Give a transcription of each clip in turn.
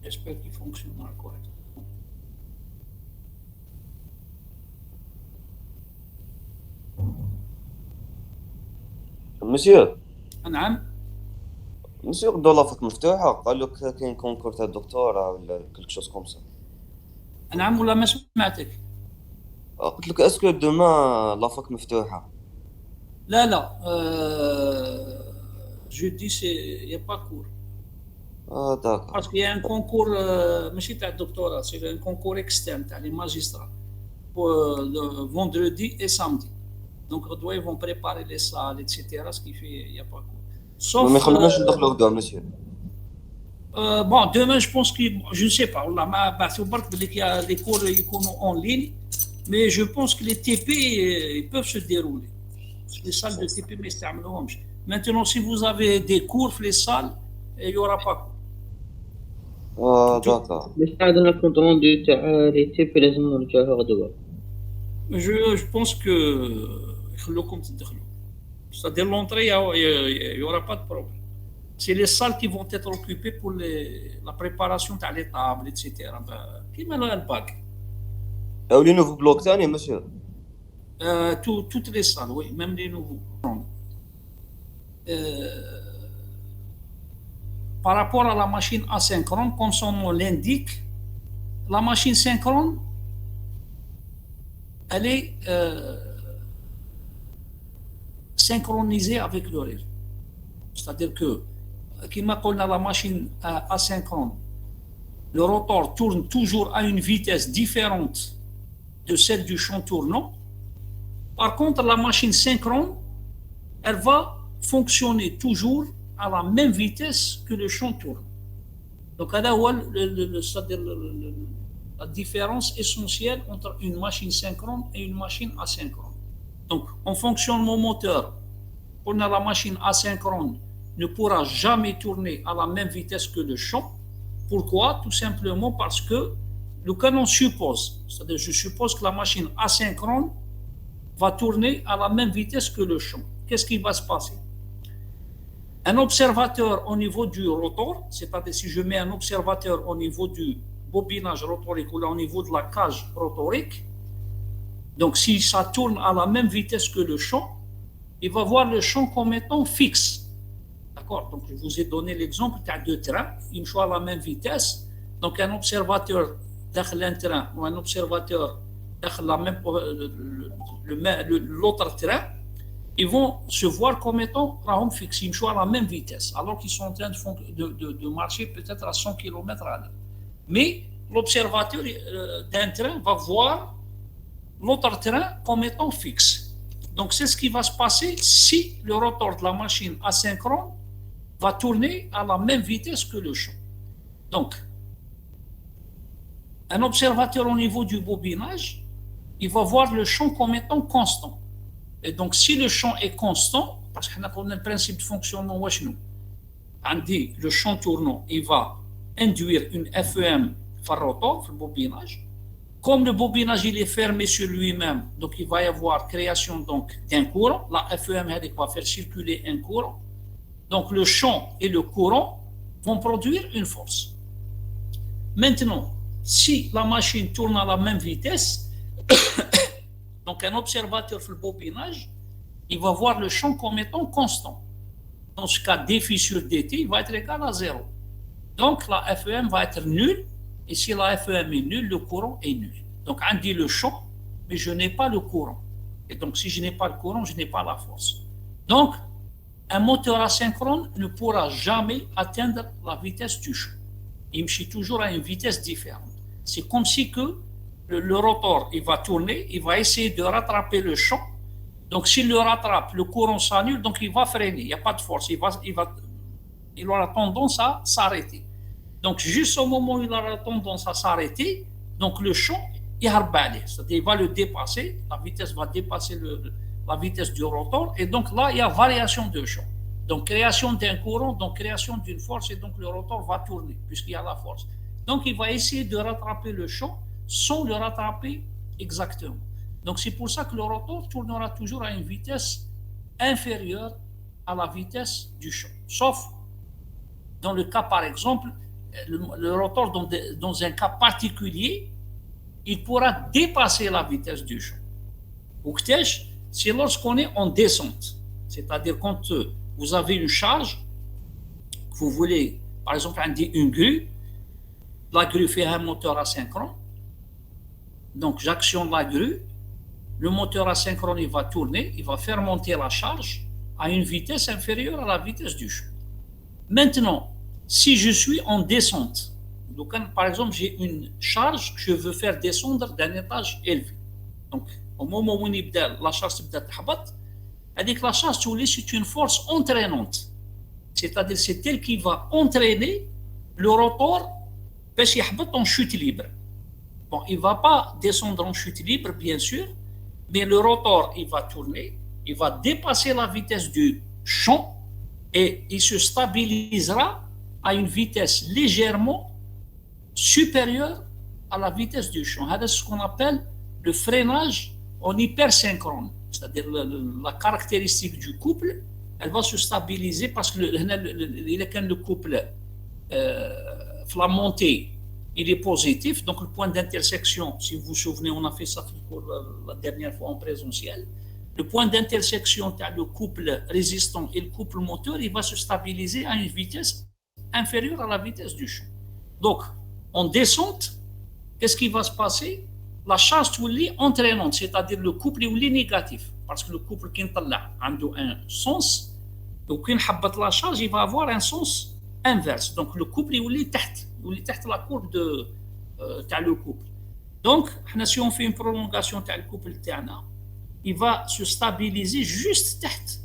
J'espère qu'il fonctionnera correctement. مسيو نعم. مسيو غدو لافاك مفتوحة، قال لك كاين كونكور تاع الدكتوراه ولا كلك شوز كوم سا. نعم ولا ما سمعتك. قلت لك اسكو دوما لافاك مفتوحة. لا لا jeudi il n'y a pas cours. داكا. Parce qu'il y a un concours ماشي تاع الدكتوراه, c'est un concours externe تاع les magistrats pour le vendredi et samedi. Donc ils vont préparer les salles etc, ce qui fait il n'y a pas cours. ما Sauf يخلوناش ندخلو غدا مسيو. bon demain je pense que je ne sais pas والله ما بعثوا برك بلي qu'il y a les cours يكونوا en ligne, mais je pense que les TP ils peuvent se dérouler. Les salles de TP ما يستعملوهمش. Maintenant si vous avez des cours les salles il n'y aura pas cours. داكا. باش عندنا كونت روندو تاع لي تيب لازم نرجعوه غدوة. Je pense que يخلوكم تدخلوا. C'est-à-dire l'entrée il y aura pas de problème. C'est les salles qui vont être occupées pour la préparation تاع les tables etc. كيما الباك. ولي نوفو بلوك ثاني مسيو. Toutes les salles, oui, même les nouveaux. Par rapport à la machine asynchrone, comme son nom l'indique, la machine synchrone, elle est synchronisée avec le réseau. C'est-à-dire que, comme on a la machine asynchrone, le rotor tourne toujours à une vitesse différente de celle du champ tournant. Par contre, la machine synchrone, elle va fonctionner toujours à la même vitesse que le champ tourne. Donc, c'est-à-dire la différence essentielle entre une machine synchrone et une machine asynchrone. Donc, en fonctionnement moteur, on a la machine asynchrone ne pourra jamais tourner à la même vitesse que le champ. Pourquoi? Tout simplement parce que le canon suppose, c'est-à-dire je suppose que la machine asynchrone va tourner à la même vitesse que le champ. Qu'est-ce qui va se passer? Un observateur au niveau du rotor, c'est-à-dire si je mets un observateur au niveau du bobinage rotorique ou là au niveau de la cage rotorique, donc si ça tourne à la même vitesse que le champ, il va voir le champ comme étant fixe. D'accord? Donc je vous ai donné l'exemple de deux trains, une fois à la même vitesse. Donc un observateur dans un train ou un observateur dans la même l'autre train, ils vont se voir comme étant fixes, une fois à la même vitesse, alors qu'ils sont en train de marcher peut-être à 100 km à l'heure. Mais l'observateur d'un train va voir l'autre train comme étant fixe. Donc c'est ce qui va se passer si le rotor de la machine asynchrone va tourner à la même vitesse que le champ. Donc, un observateur au niveau du bobinage, il va voir le champ comme étant constant. Et donc, si le champ est constant, parce qu'on a le principe de fonctionnement, on dit le champ tournant, il va induire une FEM par rotor, le bobinage. Comme le bobinage il est fermé sur lui-même, donc il va y avoir création d'un courant. La FEM va faire circuler un courant. Donc le champ et le courant vont produire une force. Maintenant, si la machine tourne à la même vitesse, donc un observateur sur le bobinage, il va voir le champ comme étant constant. Dans ce cas, défi sur dt, il va être égal à 0. Donc la FEM va être nulle, et si la FEM est nulle, le courant est nul. Donc on dit le champ, mais je n'ai pas le courant. Et donc si je n'ai pas le courant, je n'ai pas la force. Donc, un moteur asynchrone ne pourra jamais atteindre la vitesse du champ. Il marche toujours à une vitesse différente. C'est comme si que le rotor il va tourner, il va essayer de rattraper le champ. Donc s'il le rattrape, le courant s'annule, donc il va freiner, il n'y a pas de force, il aura tendance à s'arrêter. Donc juste au moment où il aura tendance à s'arrêter, donc le champ il c'est-à-dire il va le dépasser, la vitesse va dépasser la vitesse du rotor, et donc là, il y a variation de champ. Donc, création d'un courant, donc création d'une force, et donc le rotor va tourner, puisqu'il y a la force. Donc, il va essayer de rattraper le champ sans le rattraper exactement. Donc, c'est pour ça que le rotor tournera toujours à une vitesse inférieure à la vitesse du champ. Sauf dans le cas, par exemple, le rotor dans un cas particulier, il pourra dépasser la vitesse du champ. C'est lorsqu'on est en descente. C'est-à-dire quand vous avez une charge, vous voulez, par exemple, une grue, la grue fait un moteur asynchrone, donc j'actionne la grue, le moteur asynchrone il va tourner, il va faire monter la charge à une vitesse inférieure à la vitesse du champ. Maintenant, si je suis en descente, donc par exemple j'ai une charge que je veux faire descendre d'un étage élevé, donc au moment où la charge تهبط, la charge c'est une force entraînante, c'est-à-dire c'est elle qui va entraîner le rotor باش يهبط en chute libre. Bon, il ne va pas descendre en chute libre, bien sûr, mais le rotor, il va tourner, il va dépasser la vitesse du champ et il se stabilisera à une vitesse légèrement supérieure à la vitesse du champ. C'est ce qu'on appelle le freinage en hypersynchrone. C'est-à-dire la caractéristique du couple, elle va se stabiliser parce que le couple la montée, il est positif, donc le point d'intersection, si vous vous souvenez, on a fait ça pour la dernière fois en présentiel, le point d'intersection entre le couple résistant et le couple moteur, il va se stabiliser à une vitesse inférieure à la vitesse du champ. Donc, en descente, qu'est-ce qui va se passer? La charge est entraînante, c'est-à-dire le couple est négatif, parce que le couple qui est là a un sens, donc quand la charge, il va avoir un sens inverse. Donc le couple est تحت la courbe de le couple. Donc si on fait une prolongation de le couple il va se stabiliser juste تحت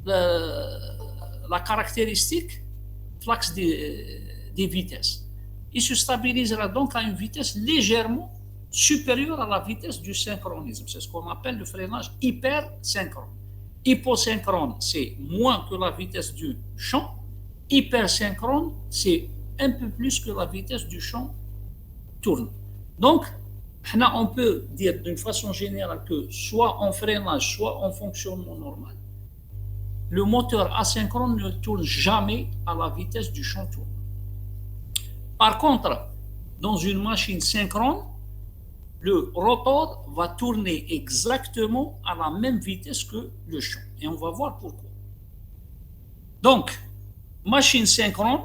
la caractéristique l'axe des vitesses. Il se stabilisera donc à une vitesse légèrement supérieure à la vitesse du synchronisme. C'est ce qu'on appelle le freinage hypersynchrone. Hyposynchrone, c'est moins que la vitesse du champ. Hypersynchrone, c'est un peu plus que la vitesse du champ tourne. Donc, on peut dire d'une façon générale que soit en freinage, soit en fonctionnement normal, le moteur asynchrone ne tourne jamais à la vitesse du champ tourne. Par contre, dans une machine synchrone, le rotor va tourner exactement à la même vitesse que le champ. Et on va voir pourquoi. Donc, machine synchrone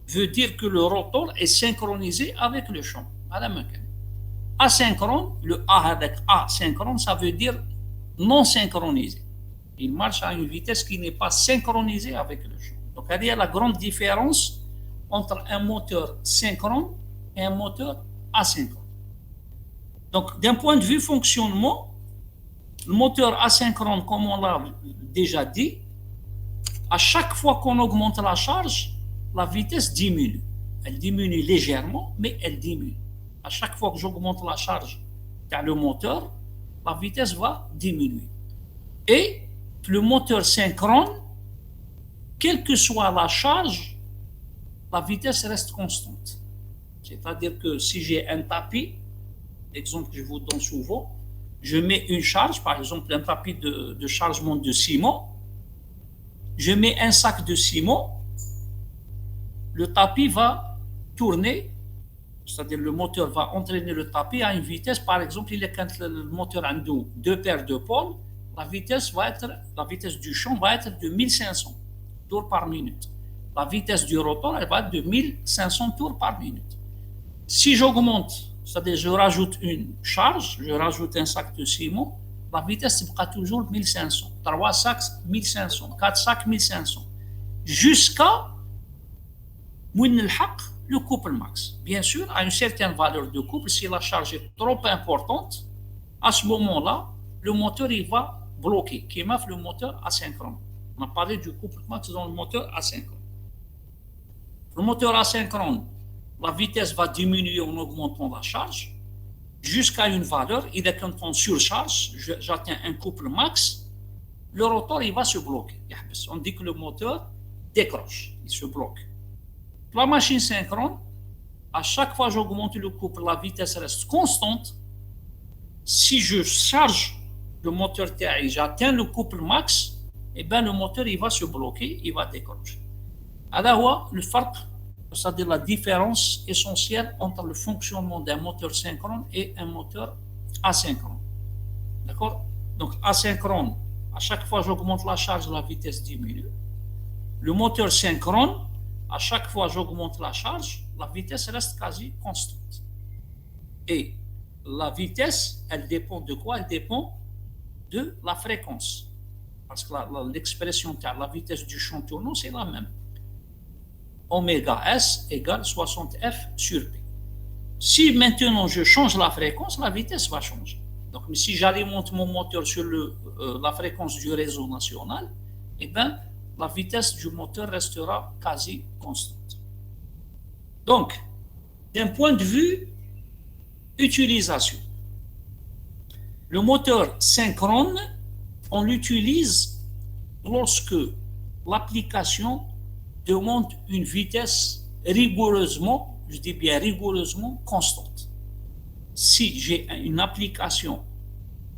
veut dire que le rotor est synchronisé avec le champ. Asynchrone, le A avec asynchrone, ça veut dire non synchronisé. Il marche à une vitesse qui n'est pas synchronisée avec le champ. Donc, il y a la grande différence entre un moteur synchrone et un moteur asynchrone. Donc, d'un point de vue fonctionnement, le moteur asynchrone, comme on l'a déjà dit, à chaque fois qu'on augmente la charge, la vitesse diminue. Elle diminue légèrement, mais elle diminue. À chaque fois que j'augmente la charge dans le moteur, la vitesse va diminuer. Et le moteur synchrone, quelle que soit la charge, la vitesse reste constante. C'est-à-dire que si j'ai un tapis, l'exemple que je vous donne souvent, je mets une charge, par exemple un tapis de chargement de ciment, je mets un sac de ciment, le tapis va tourner, c'est-à-dire le moteur va entraîner le tapis à une vitesse, par exemple, quand le moteur a deux paires de pôles, la vitesse du champ va être de 1500 tours par minute. La vitesse du rotor, elle va être de 1500 tours par minute. Si j'augmente, c'est-à-dire je rajoute une charge, je rajoute un sac de ciment, la vitesse sera toujours 1500. 3 sacs, 1500. 4 sacs, 1500. Jusqu'à le couple max. Bien sûr, à une certaine valeur de couple, si la charge est trop importante, à ce moment-là, le moteur il va bloquer, qui est le moteur asynchrone. On a parlé du couple max dans le moteur asynchrone. Le moteur asynchrone, la vitesse va diminuer en augmentant la charge jusqu'à une valeur. Et dès quand on surcharge, j'atteins un couple max, le rotor il va se bloquer. On dit que le moteur décroche, il se bloque. La machine synchrone, à chaque fois que j'augmente le couple, la vitesse reste constante. Si je charge le moteur TI, j'atteins le couple max, et bien le moteur il va se bloquer, il va décrocher. Alors, le فرق c'est-à-dire la différence essentielle entre le fonctionnement d'un moteur synchrone et un moteur asynchrone. D'accord? Donc, asynchrone, à chaque fois que j'augmente la charge, la vitesse diminue. Le moteur synchrone, à chaque fois que j'augmente la charge, la vitesse reste quasi constante. Et la vitesse, elle dépend de quoi? Elle dépend de la fréquence. Parce que l'expression de la vitesse du champ tournant, c'est la même. Oméga S égale 60F sur P. Si maintenant je change la fréquence, la vitesse va changer. Donc, si j'alimente mon moteur sur la fréquence du réseau national, eh bien, la vitesse du moteur restera quasi constante. Donc, d'un point de vue utilisation, le moteur synchrone, on l'utilise lorsque l'application demande une vitesse rigoureusement, je dis bien rigoureusement, constante. Si j'ai une application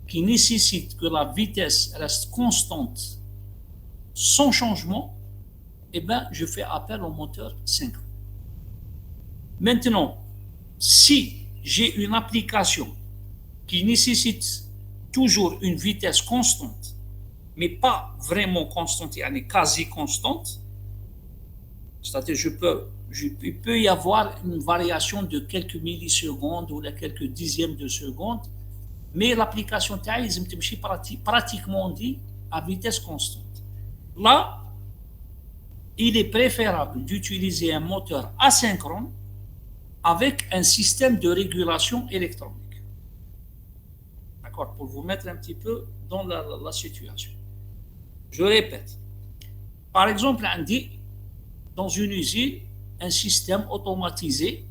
qui nécessite que la vitesse reste constante sans changement, eh bien, je fais appel au moteur synchrone. Maintenant, si j'ai une application qui nécessite toujours une vitesse constante, mais pas vraiment constante, elle est quasi constante, c'est-à-dire il peut y avoir une variation de quelques millisecondes ou de quelques dixièmes de seconde, mais l'application تاعي لازم تمشي pratiquement dit à vitesse constante. Là, il est préférable d'utiliser un moteur asynchrone avec un système de régulation électronique. D'accord? Pour vous mettre un petit peu dans la situation. Je répète. Par exemple, on dit dans une usine, un système automatisé,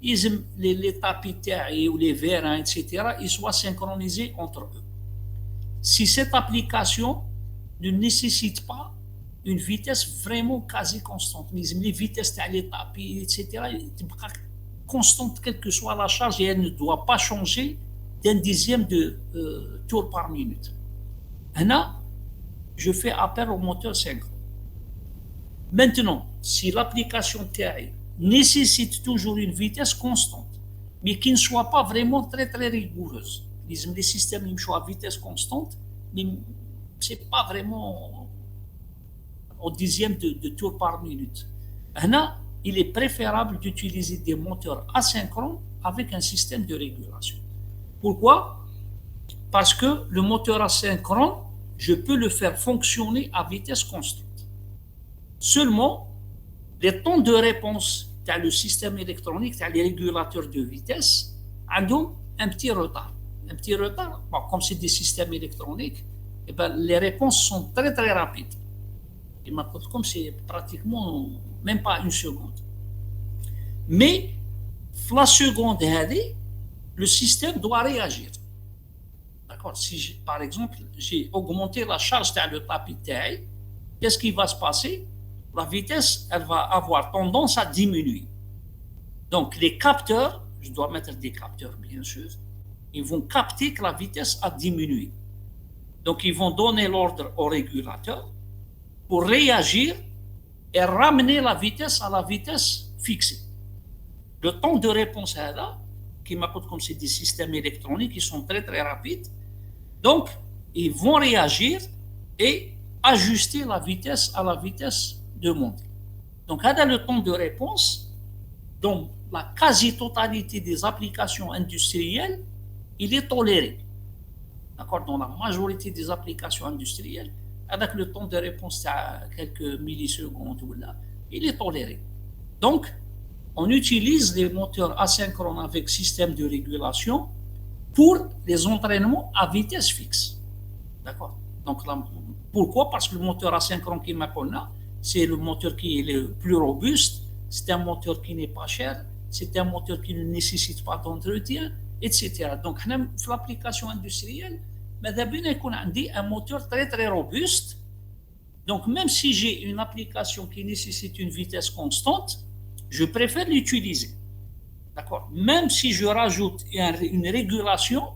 les tapis taillés ou les vérins, etc., ils soient synchronisés entre eux. Si cette application ne nécessite pas une vitesse vraiment quasi constante, les vitesses des tapis, etc., constante, quelle que soit la charge, et elle ne doit pas changer d'un dixième de tour par minute. Là, je fais appel au moteur synchrone. Maintenant, si l'application TI nécessite toujours une vitesse constante, mais qui ne soit pas vraiment très très rigoureuse, les systèmes ils sont à vitesse constante, mais ce n'est pas vraiment au dixième de tour par minute. Là, il est préférable d'utiliser des moteurs asynchrones avec un système de régulation. Pourquoi? Parce que le moteur asynchrone, je peux le faire fonctionner à vitesse constante. Seulement, les temps de réponse dans le système électronique, dans les régulateurs de vitesse, ont un petit retard. Un petit retard, bon, comme c'est des systèmes électroniques, eh ben, les réponses sont très très rapides. Et comme c'est pratiquement même pas une seconde. Mais, la seconde, le système doit réagir. D'accord? Si, par exemple, j'ai augmenté la charge dans le tapis de taille, qu'est-ce qui va se passer? La vitesse, elle va avoir tendance à diminuer. Donc, les capteurs, je dois mettre des capteurs bien sûr, ils vont capter que la vitesse a diminué. Donc, ils vont donner l'ordre au régulateur pour réagir et ramener la vitesse à la vitesse fixée. Le temps de réponse est là, qui m'apporte comme c'est des systèmes électroniques qui sont très très rapides. Donc, ils vont réagir et ajuster la vitesse à la vitesse de montée. Donc, c'est le temps de réponse dans la quasi-totalité des applications industrielles, il est toléré. D'accord? Dans la majorité des applications industrielles, avec le temps de réponse à quelques millisecondes, il est toléré. Donc, on utilise les moteurs asynchrones avec système de régulation pour les entraînements à vitesse fixe. D'accord? Donc, là, pourquoi? Parce que le moteur asynchrone qui m'appelle là, c'est le moteur qui est le plus robuste, c'est un moteur qui n'est pas cher, c'est un moteur qui ne nécessite pas d'entretien, etc. Donc, l'application industrielle, un moteur très très robuste. Donc, même si j'ai une application qui nécessite une vitesse constante, je préfère l'utiliser. D'accord? Même si je rajoute une régulation,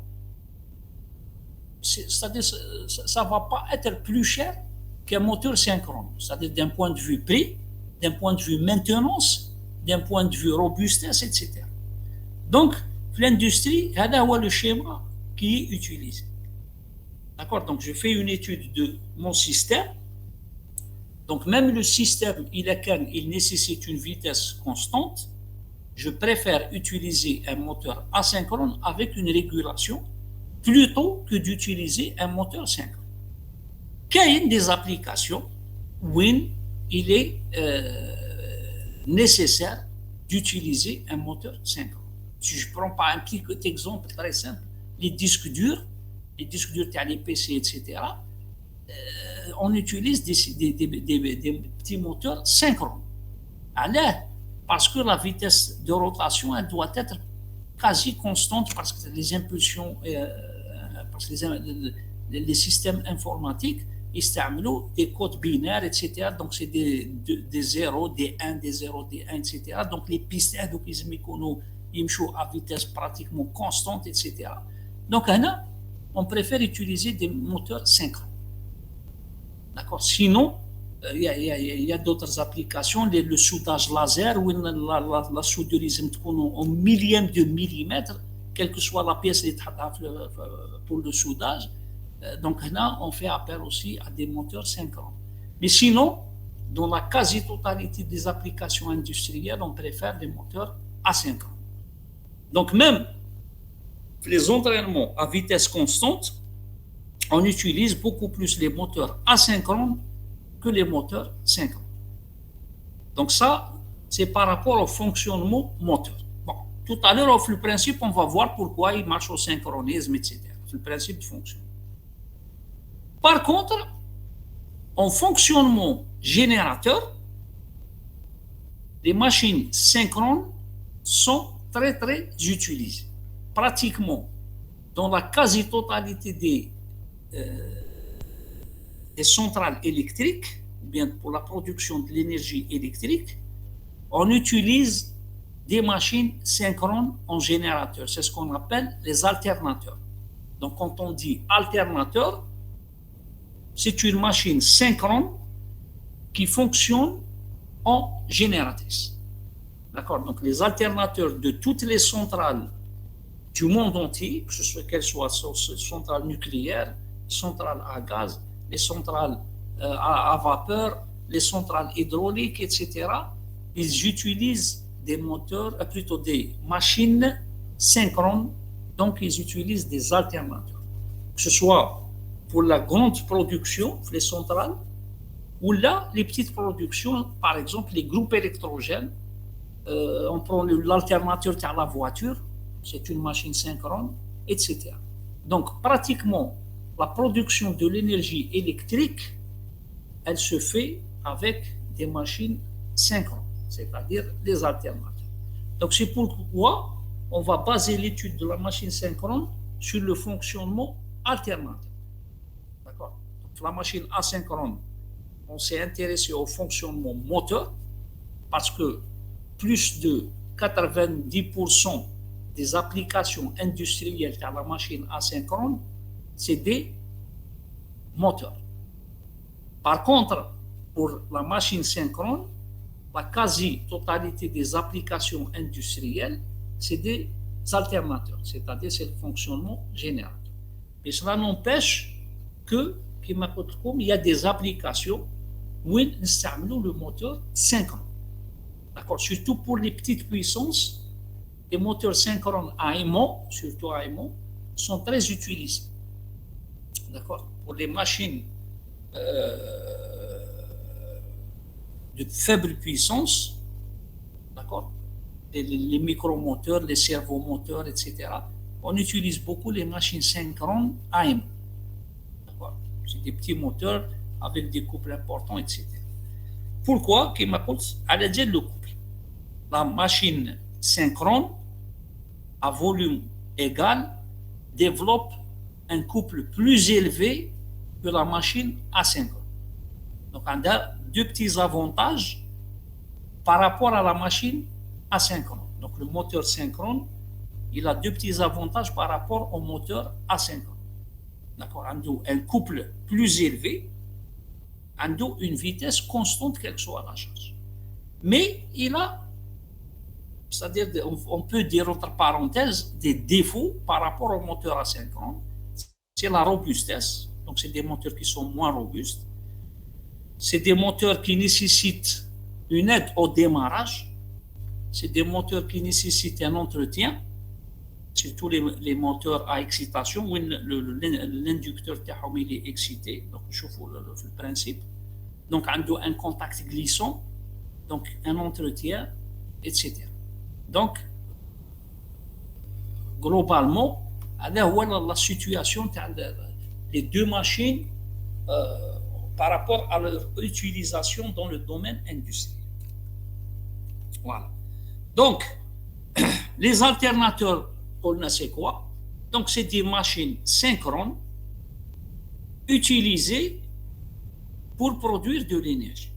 c'est-à-dire ça ne va pas être plus cher qu'un moteur synchrone. C'est-à-dire d'un point de vue prix, d'un point de vue maintenance, d'un point de vue robustesse, etc. Donc, l'industrie, c'est le schéma qui est utilisé. D'accord? Donc, je fais une étude de mon système. Donc, même le système, il nécessite une vitesse constante. Je préfère utiliser un moteur asynchrone avec une régulation plutôt que d'utiliser un moteur synchrone. Il y a des applications où il est nécessaire d'utiliser un moteur synchrone. Si je prends par un petit exemple très simple, les disques durs, les PC, etc., on utilise des petits moteurs synchrones. Alors, parce que la vitesse de rotation elle doit être quasi constante parce que les impulsions, parce que les systèmes informatiques, ils utilisent des codes binaires, etc. Donc, c'est des 0, des 1, des 0, des 1, etc. Donc, les pistes, ils jouent à vitesse pratiquement constante, etc. Donc, on préfère utiliser des moteurs synchrones. D'accord? Sinon, il y a d'autres applications, le soudage laser, où la soudure en millième de millimètre, quelle que soit la pièce pour le soudage. Donc là, on fait appel aussi à des moteurs synchrones. Mais sinon, dans la quasi-totalité des applications industrielles, on préfère des moteurs asynchrones. Donc même les entraînements à vitesse constante, on utilise beaucoup plus les moteurs asynchrones que les moteurs synchrones. Donc ça, c'est par rapport au fonctionnement moteur. Bon, tout à l'heure, le principe, on va voir pourquoi il marche au synchronisme, etc. Le principe de fonctionnement. Par contre, en fonctionnement générateur, les machines synchrones sont très, très utilisées. Pratiquement, dans la quasi-totalité des centrales électriques, ou bien pour la production de l'énergie électrique, on utilise des machines synchrones en générateur. C'est ce qu'on appelle les alternateurs. Donc, quand on dit alternateur, c'est une machine synchrone qui fonctionne en génératrice. D'accord? Donc, les alternateurs de toutes les centrales du monde entier, que ce soit qu'elles soient centrales nucléaires, centrales à gaz, les centrales à vapeur, les centrales hydrauliques, etc., ils utilisent des moteurs, plutôt des machines synchrones, donc ils utilisent des alternateurs. Que ce soit pour la grande production, les centrales, ou là, les petites productions, par exemple, les groupes électrogènes, on prend l'alternateur à la voiture, c'est une machine synchrone, etc. Donc, pratiquement, la production de l'énergie électrique, elle se fait avec des machines synchrones, c'est-à-dire des alternateurs. Donc, c'est pourquoi on va baser l'étude de la machine synchrone sur le fonctionnement alternateur. D'accord? Donc, la machine asynchrone, on s'est intéressé au fonctionnement moteur parce que plus de 90% des applications industrielles dans la machine asynchrone, c'est des moteurs. Par contre, pour la machine synchrone, la quasi-totalité des applications industrielles, c'est des alternateurs, c'est-à-dire c'est le fonctionnement générateur. Mais cela n'empêche que, il y a des applications où nous utilisons le moteur synchrone. D'accord? Surtout pour les petites puissances, les moteurs synchrones à aimant, surtout à aimant, sont très utilisés. D'accord? Pour les machines de faible puissance, d'accord? Les micromoteurs, les servomoteurs, etc. On utilise beaucoup les machines synchrones à aimant. D'accord? C'est des petits moteurs avec des couples importants, etc. Pourquoi? À la le couple. La machine synchrone à volume égal développe un couple plus élevé que la machine asynchrone. Donc, on a deux petits avantages par rapport à la machine asynchrone. Donc, le moteur synchrone, il a deux petits avantages par rapport au moteur asynchrone. D'accord? On a un couple plus élevé, on a une vitesse constante, quelle que soit la charge. Mais il a c'est-à-dire on peut dire entre parenthèses des défauts par rapport au moteur asynchrone. C'est la robustesse, donc c'est des moteurs qui sont moins robustes. C'est des moteurs qui nécessitent une aide au démarrage. C'est des moteurs qui nécessitent un entretien, surtout les moteurs à excitation où l'inducteur il est excité. Donc, je vous le principe. Donc, on a un contact glissant, donc un entretien, etc. Donc, globalement, la situation des deux machines par rapport à leur utilisation dans le domaine industriel. Voilà. Donc, les alternateurs, c'est quoi? Donc, c'est des machines synchrones utilisées pour produire de l'énergie.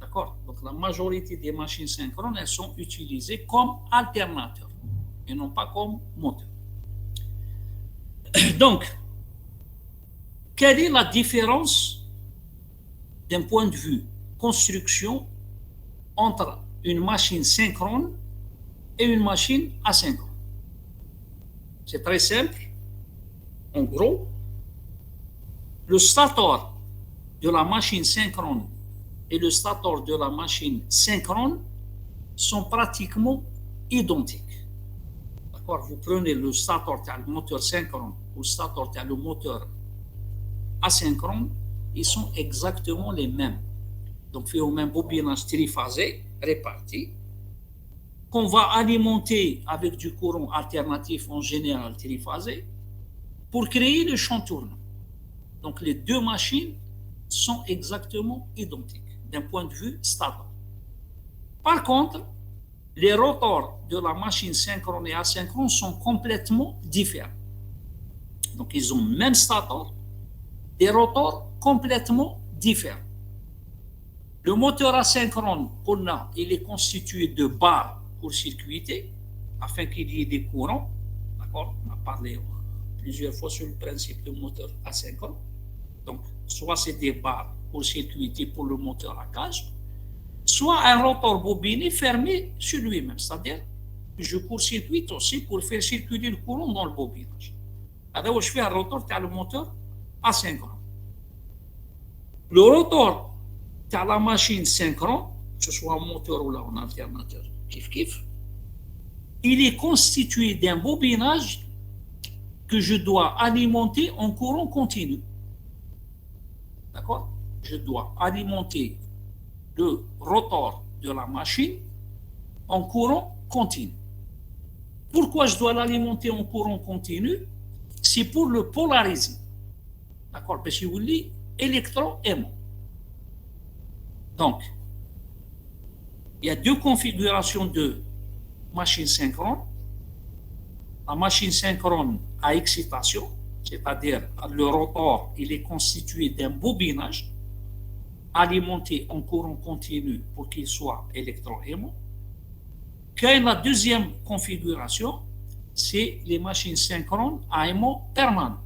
D'accord? Donc, la majorité des machines synchrones, elles sont utilisées comme alternateurs et non pas comme moteurs. Donc, quelle est la différence d'un point de vue construction entre une machine synchrone et une machine asynchrone? C'est très simple. En gros, le stator de la machine synchrone et le stator de la machine synchrone sont pratiquement identiques. D'accord? Vous prenez le stator qui a le moteur synchrone ou le stator qui a le moteur asynchrone, ils sont exactement les mêmes. Donc, il y a un même bobinage triphasé réparti qu'on va alimenter avec du courant alternatif en général triphasé pour créer le champ tournant. Donc, les deux machines sont exactement identiques d'un point de vue stator. Par contre, les rotors de la machine synchrone et asynchrone sont complètement différents. Donc, ils ont le même stator, des rotors complètement différents. Le moteur asynchrone qu'on a, il est constitué de barres court-circuitées afin qu'il y ait des courants. D'accord? On a parlé plusieurs fois sur le principe du moteur asynchrone. Donc, soit c'est des barres court-circuitées pour le moteur à cage, soit un rotor bobiné fermé sur lui-même. C'est-à-dire que je court-circuite aussi pour faire circuler le courant dans le bobinage. Alors, je fais un rotor qui a le moteur asynchrone. Le rotor qui a la machine synchrone, que ce soit un moteur ou là un alternateur, kiff, il est constitué d'un bobinage que je dois alimenter en courant continu. D'accord? Je dois alimenter le rotor de la machine en courant continu. Pourquoi je dois l'alimenter en courant continu? C'est pour le polariser. D'accord? Parce que vous dites électro-aimant. Donc, il y a deux configurations de machine synchrone. La machine synchrone à excitation, c'est-à-dire le rotor, il est constitué d'un bobinage alimenté en courant continu pour qu'il soit électro-aimant. La deuxième configuration, c'est les machines synchrones à aimant permanent.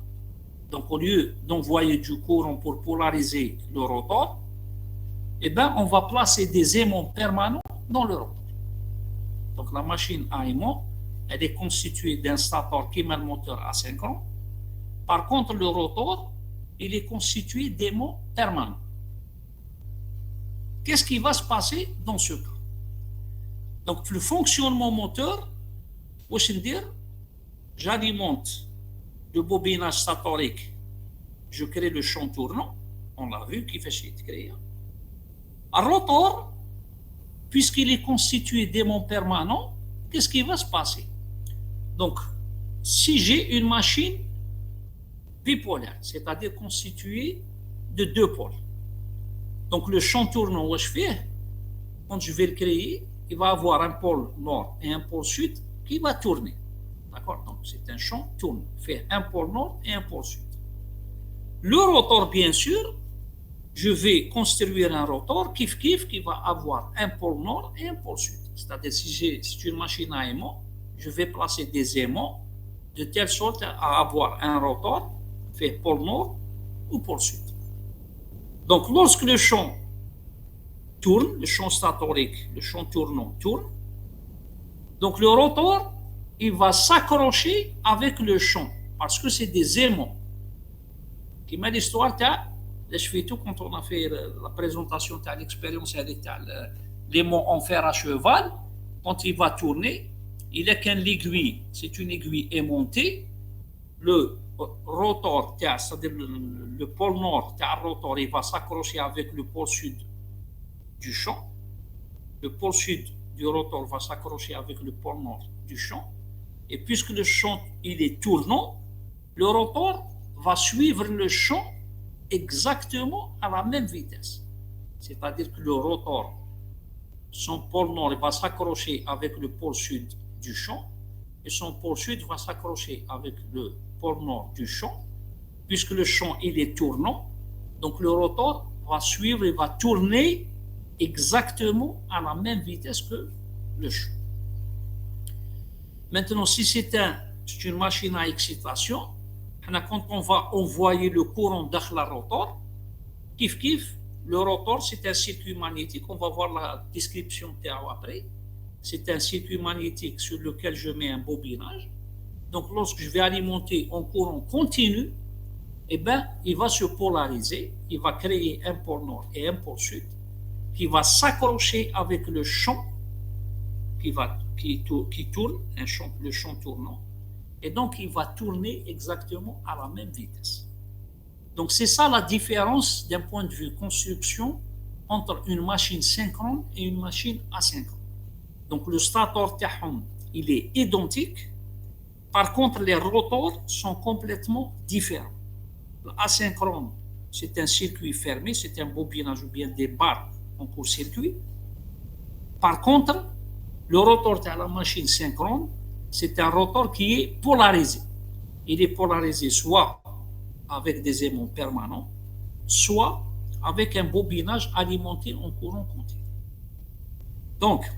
Donc, au lieu d'envoyer du courant pour polariser le rotor, on va placer des aimants permanents dans le rotor. Donc, la machine à aimant, elle est constituée d'un stator qui met le moteur asynchrone. Par contre, le rotor, il est constitué d'aimants permanents. Qu'est-ce qui va se passer dans ce cas? Donc, le fonctionnement moteur, j'alimente le bobinage statorique, je crée le champ tournant, on l'a vu, qui fait chier de créer. Un rotor, puisqu'il est constitué d'aimants permanents, qu'est-ce qui va se passer? Donc, si j'ai une machine bipolaire, c'est-à-dire constituée de deux pôles, donc le champ tournant, quand je vais le créer, il va avoir un pôle nord et un pôle sud qui va tourner. D'accord? Donc, c'est un champ tournant, fait un pôle nord et un pôle sud. Le rotor, bien sûr, je vais construire un rotor qui va avoir un pôle nord et un pôle sud. C'est-à-dire, si c'est une machine à aimants, je vais placer des aimants de telle sorte à avoir un rotor fait pôle nord ou pôle sud. Donc, lorsque le champ tourne, le champ statorique, le champ tournant tourne, Donc le rotor, il va s'accrocher avec le champ parce que c'est des aimants. Qui m'a l'histoire, je fais tout quand on a fait la présentation de l'expérience avec l'aimant en fer à cheval. Quand il va tourner, il est qu'un aiguille, c'est une aiguille aimantée. Le rotor, c'est-à-dire le pôle nord, le rotor, il va s'accrocher avec le pôle sud du champ. Le pôle sud du rotor va s'accrocher avec le pôle nord du champ. Et puisque le champ il est tournant, le rotor va suivre le champ exactement à la même vitesse. C'est-à-dire que le rotor, son pôle nord va s'accrocher avec le pôle sud du champ et son pôle sud va s'accrocher avec le pôle nord du champ. Puisque le champ il est tournant, donc le rotor va suivre et va tourner exactement à la même vitesse que le champ. Maintenant, si c'est une machine à excitation, quand on va envoyer le courant dans le rotor, le rotor c'est un circuit magnétique, on va voir la description après. C'est un circuit magnétique sur lequel je mets un bobinage. Donc lorsque je vais alimenter en courant continu, eh ben, il va se polariser, il va créer un pôle nord et un pôle sud qui va s'accrocher avec le champ qui tourne, le champ tournant, et donc il va tourner exactement à la même vitesse. Donc c'est ça la différence d'un point de vue construction entre une machine synchrone et une machine asynchrone. Donc le stator تاعهم il est identique, par contre les rotors sont complètement différents. L'asynchrone c'est un circuit fermé, c'est un bobinage ou bien des barres en court-circuit. Par contre, le rotor de la machine synchrone, c'est un rotor qui est polarisé. Il est polarisé soit avec des aimants permanents, soit avec un bobinage alimenté en courant continu. Donc,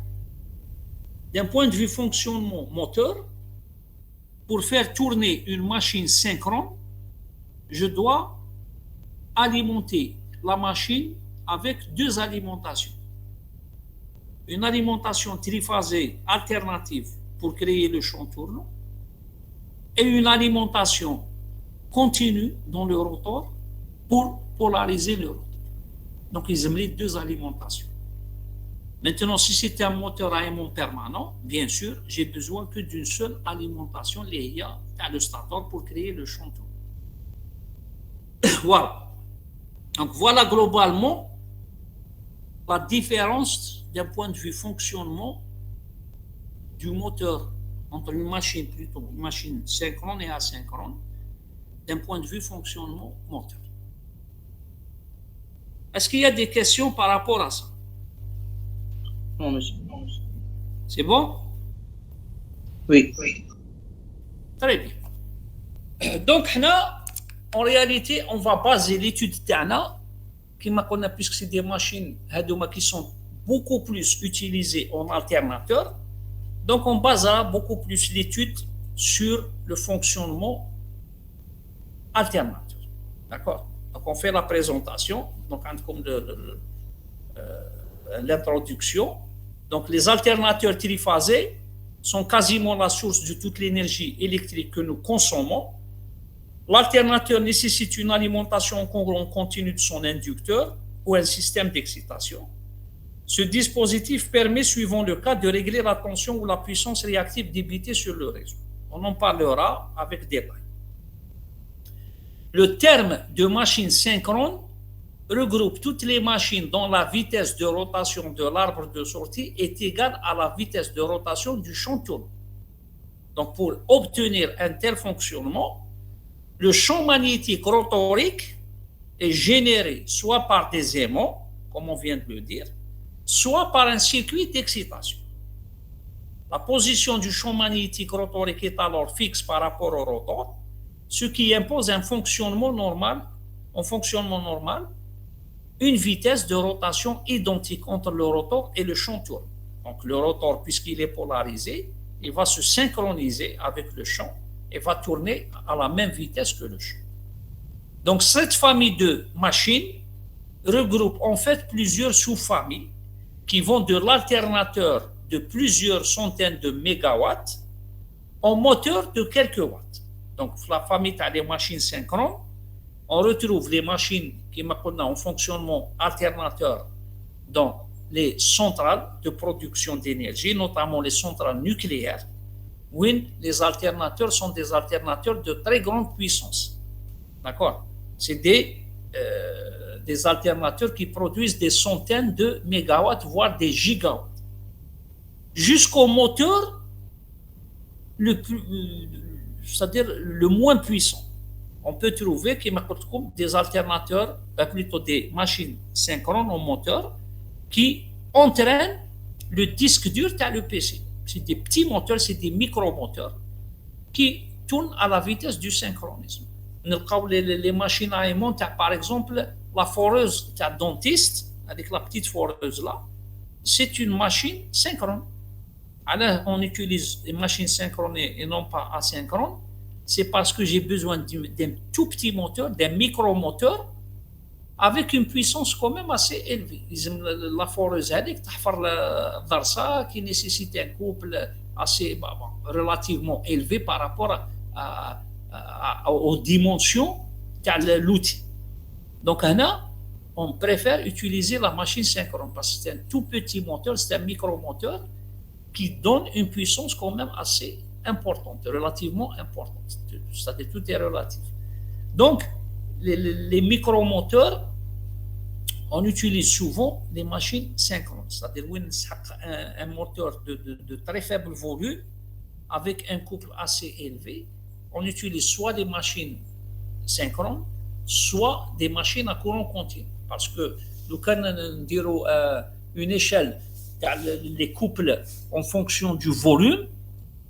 d'un point de vue fonctionnement moteur, pour faire tourner une machine synchrone, je dois alimenter la machine avec deux alimentations. Une alimentation triphasée alternative pour créer le champ tournant et une alimentation continue dans le rotor pour polariser le rotor. Donc, ils aiment les deux alimentations. Maintenant, si c'est un moteur à aimant permanent, bien sûr, j'ai besoin que d'une seule alimentation, liée à le stator pour créer le champ tournant. Voilà. Donc, voilà globalement la différence d'un point de vue fonctionnement du moteur entre une machine synchrone et asynchrone, d'un point de vue fonctionnement moteur. Est-ce qu'il y a des questions par rapport à ça? Non, monsieur. C'est bon? Oui. Très bien. Donc, là, en réalité, on va baser l'étude d'Anna, puisque c'est des machines qui sont beaucoup plus utilisées en alternateur. Donc, on basera beaucoup plus l'étude sur le fonctionnement alternateur. D'accord? Donc, on fait la présentation, donc comme l'introduction. Donc, les alternateurs triphasés sont quasiment la source de toute l'énergie électrique que nous consommons. L'alternateur nécessite une alimentation en courant continu de son inducteur ou un système d'excitation. Ce dispositif permet, suivant le cas, de régler la tension ou la puissance réactive débitée sur le réseau. On en parlera avec détail. Le terme de machine synchrone regroupe toutes les machines dont la vitesse de rotation de l'arbre de sortie est égale à la vitesse de rotation du champ tournant. Donc, pour obtenir un tel fonctionnement, le champ magnétique rotorique est généré soit par des aimants, comme on vient de le dire, soit par un circuit d'excitation. La position du champ magnétique rotorique est alors fixe par rapport au rotor, ce qui impose un fonctionnement normal, une vitesse de rotation identique entre le rotor et le champ tournant. Donc le rotor, puisqu'il est polarisé, il va se synchroniser avec le champ et va tourner à la même vitesse que le champ. Donc cette famille de machines regroupe en fait plusieurs sous-familles qui vont de l'alternateur de plusieurs centaines de mégawatts en moteur de quelques watts. Donc, la famille des machines synchrones, on retrouve les machines qui maintenant en fonctionnement alternateur dans les centrales de production d'énergie, notamment les centrales nucléaires, où les alternateurs sont des alternateurs de très grande puissance. D'accord? C'est des alternateurs qui produisent des centaines de mégawatts, voire des gigawatts. Jusqu'au moteur c'est-à-dire le moins puissant. On peut trouver des alternateurs, plutôt des machines synchrones en moteur, qui entraînent le disque dur à le PC. C'est des petits moteurs, c'est des micro-moteurs qui tournent à la vitesse du synchronisme. Les machines à aimant, par exemple, la foreuse dentiste, avec la petite foreuse là, c'est une machine synchrone. Alors, on utilise des machines synchronées et non pas asynchrones. C'est parce que j'ai besoin d'un tout petit moteur, d'un micro-moteur, avec une puissance quand même assez élevée. La foreuse qui nécessite un couple assez relativement élevé par rapport aux dimensions de l'outil. Donc, on préfère utiliser la machine synchrone parce que c'est un tout petit moteur, c'est un micro-moteur qui donne une puissance quand même assez importante, relativement importante. C'est-à-dire tout est relatif. Donc, les micromoteurs, on utilise souvent des machines synchrones, c'est-à-dire un moteur de très faible volume avec un couple assez élevé. On utilise soit des machines synchrones, soit des machines à courant continu. Parce que nous avons une échelle, les couples en fonction du volume.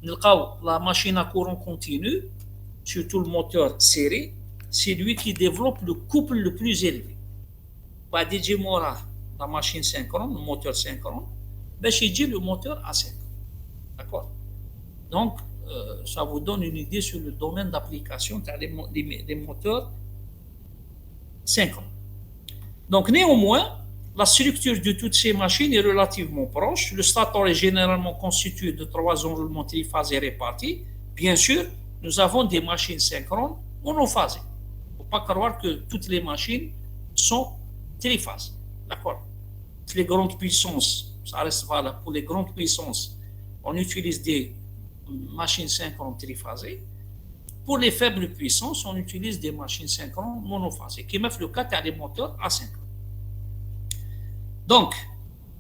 La machine à courant continu, surtout le moteur serré, c'est lui qui développe le couple le plus élevé. La machine synchrone, le moteur synchrone, le moteur asynchrone. D'accord? Donc, ça vous donne une idée sur le domaine d'application des moteurs synchrones. Donc, néanmoins, la structure de toutes ces machines est relativement proche. Le stator est généralement constitué de 3 enroulements triphasés répartis. Bien sûr, nous avons des machines synchrones monophasées. Il ne faut pas croire que toutes les machines sont triphasées. D'accord? Les grandes puissances, ça reste valable pour les grandes puissances, on utilise des machines synchrones triphasées. Pour les faibles puissances, on utilise des machines synchrones monophasées, qui mettent le cas des moteurs asynchrones. Donc,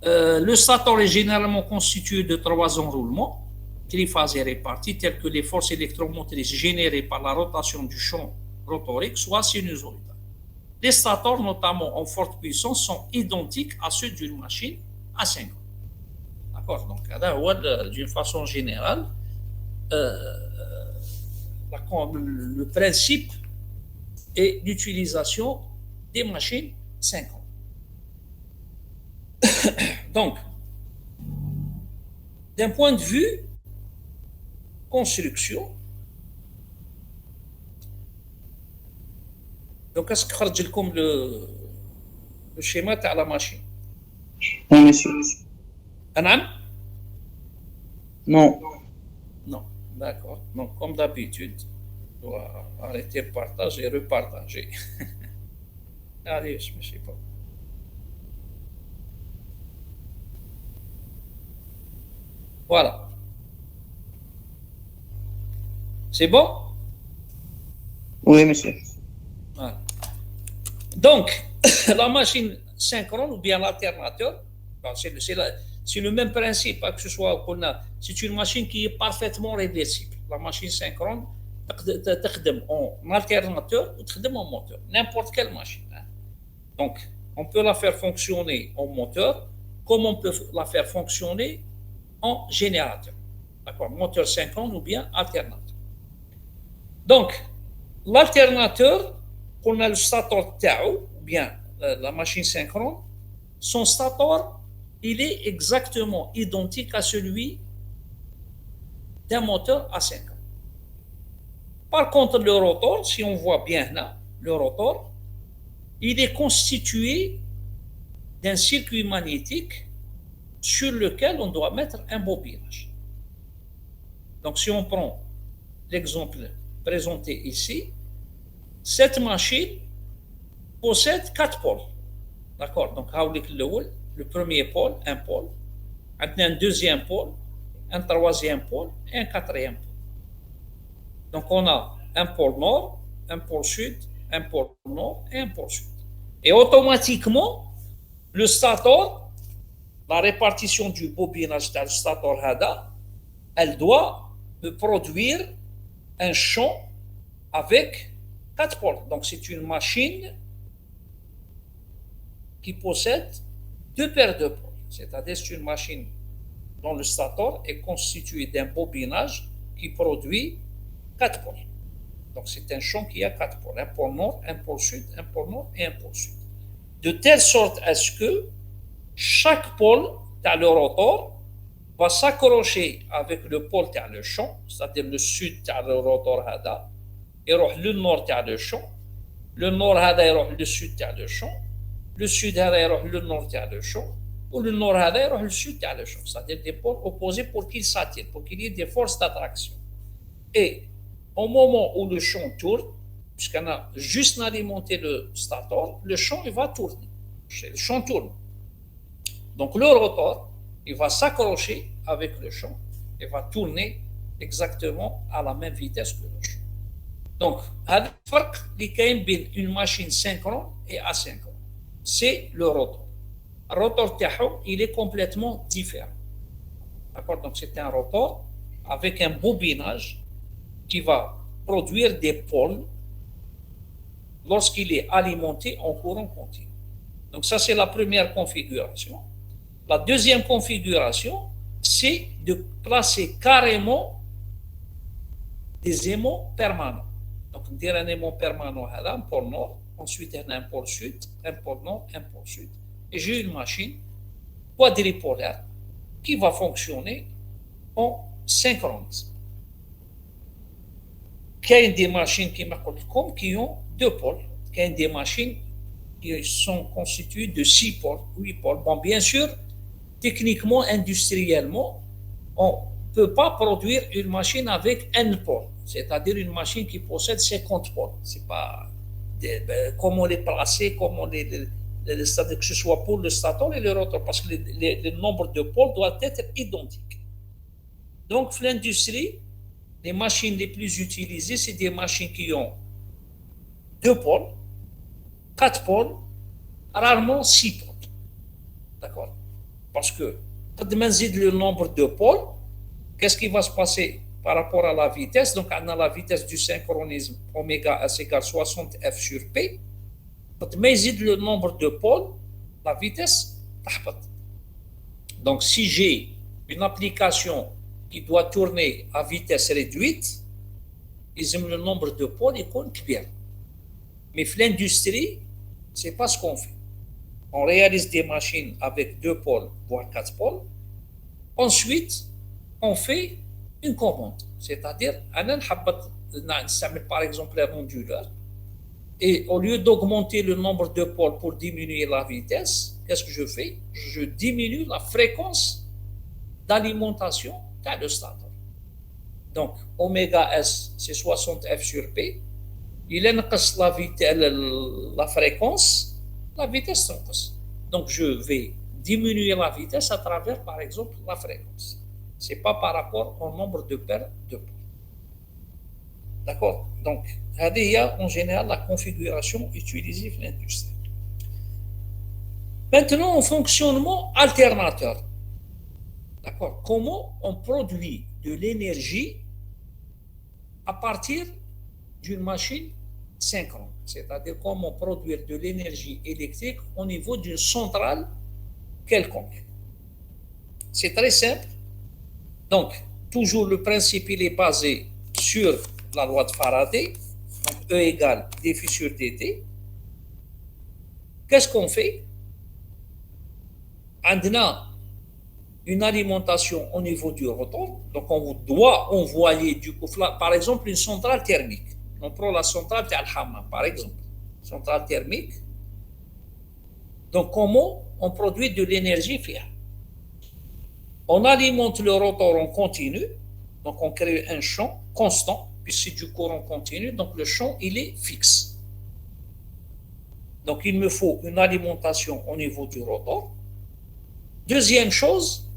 le stator est généralement constitué de 3 enroulements triphasés répartis, tels que les forces électromotrices générées par la rotation du champ rotorique, soit sinusoïdal. Les stators, notamment en forte puissance, sont identiques à ceux d'une machine asynchrone. D'accord? Donc, d'une façon générale, le principe est l'utilisation des machines synchrones. Donc, d'un point de vue construction, donc est-ce que خرج لكم le schéma de la machine? Oui, monsieur. Non? Non. Non, d'accord. Donc, comme d'habitude, je dois arrêter le partage et repartager. Allez, je ne sais pas. Voilà. C'est bon? Oui, monsieur. Voilà. Donc, la machine synchrone ou bien l'alternateur, c'est le même principe, que ce soit c'est une machine qui est parfaitement réversible. La machine synchrone, en alternateur ou en moteur, n'importe quelle machine. Donc, on peut la faire fonctionner en moteur, comme on peut la faire fonctionner en générateur. D'accord, moteur synchrone ou bien alternateur. Donc, l'alternateur, qu'on a le stator TAO, ou bien la machine synchrone, son stator, il est exactement identique à celui d'un moteur asynchrone. Par contre, le rotor, si on voit bien là, le rotor, il est constitué d'un circuit magnétique sur lequel on doit mettre un bobinage. Donc, si on prend l'exemple présenté ici, cette machine possède 4 pôles. D'accord? Donc, le premier pôle, un pôle, un deuxième pôle, un troisième pôle et un quatrième pôle. Donc, on a un pôle nord, un pôle sud, un pôle nord et un pôle sud. Et automatiquement, le stator, la répartition du bobinage du stator HADA, elle doit me produire un champ avec 4 pôles. Donc, c'est une machine qui possède 2 paires de pôles. C'est-à-dire c'est une machine dont le stator est constitué d'un bobinage qui produit 4 pôles. Donc, c'est un champ qui a 4 pôles. Un pôle nord, un pôle sud, un pôle nord et un pôle sud. De telle sorte à ce que chaque pôle dans le rotor va s'accrocher avec le pôle dans le champ, c'est-à-dire le sud dans le rotor هذا يروح le nord dans le champ, le nord هذا يروح le sud dans le champ, le sud هذا يروح le nord dans le champ, ou le nord هذا يروح le sud dans le champ, c'est-à-dire des pôles opposés pour qu'ils s'attirent, pour qu'il y ait des forces d'attraction. Et au moment où le champ tourne, puisqu'on a juste alimenté le stator, le champ il va tourner. Le champ tourne. Donc le rotor, il va s'accrocher avec le champ et va tourner exactement à la même vitesse que le champ. Donc, هذا الفرق اللي كاين بين une machine synchrone et asynchrone. C'est le rotor. Le rotor تاعو, il est complètement différent. D'accord? Donc c'est un rotor avec un bobinage qui va produire des pôles lorsqu'il est alimenté en courant continu. Donc ça, c'est la première configuration. La deuxième configuration, c'est de placer carrément des aimants permanents. Donc, on dirait un aimant permanent à un pôle nord, ensuite un pôle sud, un pôle nord, un pôle sud. Et j'ai une machine quadripolaire qui va fonctionner en synchronisme. Il y a des machines qui ont 2 pôles. Il y a des machines qui sont constituées de 6 pôles, 8 pôles. Bon, bien sûr, techniquement, industriellement, on ne peut pas produire une machine avec N pôles, c'est-à-dire une machine qui possède 50 pôles. C'est pas comment les placer, comment c'est-à-dire que ce soit pour le stator et le rotor, parce que le nombre de pôles doit être identique. Donc, dans l'industrie, les machines les plus utilisées, c'est des machines qui ont 2 pôles, 4 pôles, rarement 6 pôles. D'accord? Parce que quand on ajoute le nombre de pôles, qu'est-ce qui va se passer par rapport à la vitesse? Donc, on a la vitesse du synchronisme oméga S égale 60 F sur P. Quand on ajoute le nombre de pôles, la vitesse تحبط. Donc, si j'ai une application qui doit tourner à vitesse réduite, le nombre de pôles est كبير. Mais dans l'industrie, ce n'est pas ce qu'on fait. On réalise des machines avec 2 pôles, voire 4 pôles. Ensuite, on fait une commande. C'est-à-dire, par exemple, un onduleur. Et au lieu d'augmenter le nombre de pôles pour diminuer la vitesse, qu'est-ce que je fais? Je diminue la fréquence d'alimentation dans le stator. Donc, oméga S, c'est 60 F sur P. Il انقص la fréquence, la vitesse s'enqص. Donc, je vais diminuer la vitesse à travers, par exemple, la fréquence. Ce n'est pas par rapport au nombre de paires de pôles. D'accord? Donc, il y a en général la configuration utilisée dans l'industrie. Maintenant, en fonctionnement alternateur. D'accord? Comment on produit de l'énergie à partir d'une machine synchrone, c'est-à-dire comment produire de l'énergie électrique au niveau d'une centrale quelconque. C'est très simple. Donc, toujours le principe il est basé sur la loi de Faraday, donc E égale dφ sur dt. Qu'est-ce qu'on fait? On a une alimentation au niveau du rotor, donc on doit envoyer du coup, par exemple, une centrale thermique. On prend la centrale de Al-Hammam, par exemple, centrale thermique. Donc, comment on produit de l'énergie fiable? On alimente le rotor en continu, donc on crée un champ constant, puisque c'est du courant continu, donc le champ, il est fixe. Donc il me faut une alimentation au niveau du rotor. Deuxième chose,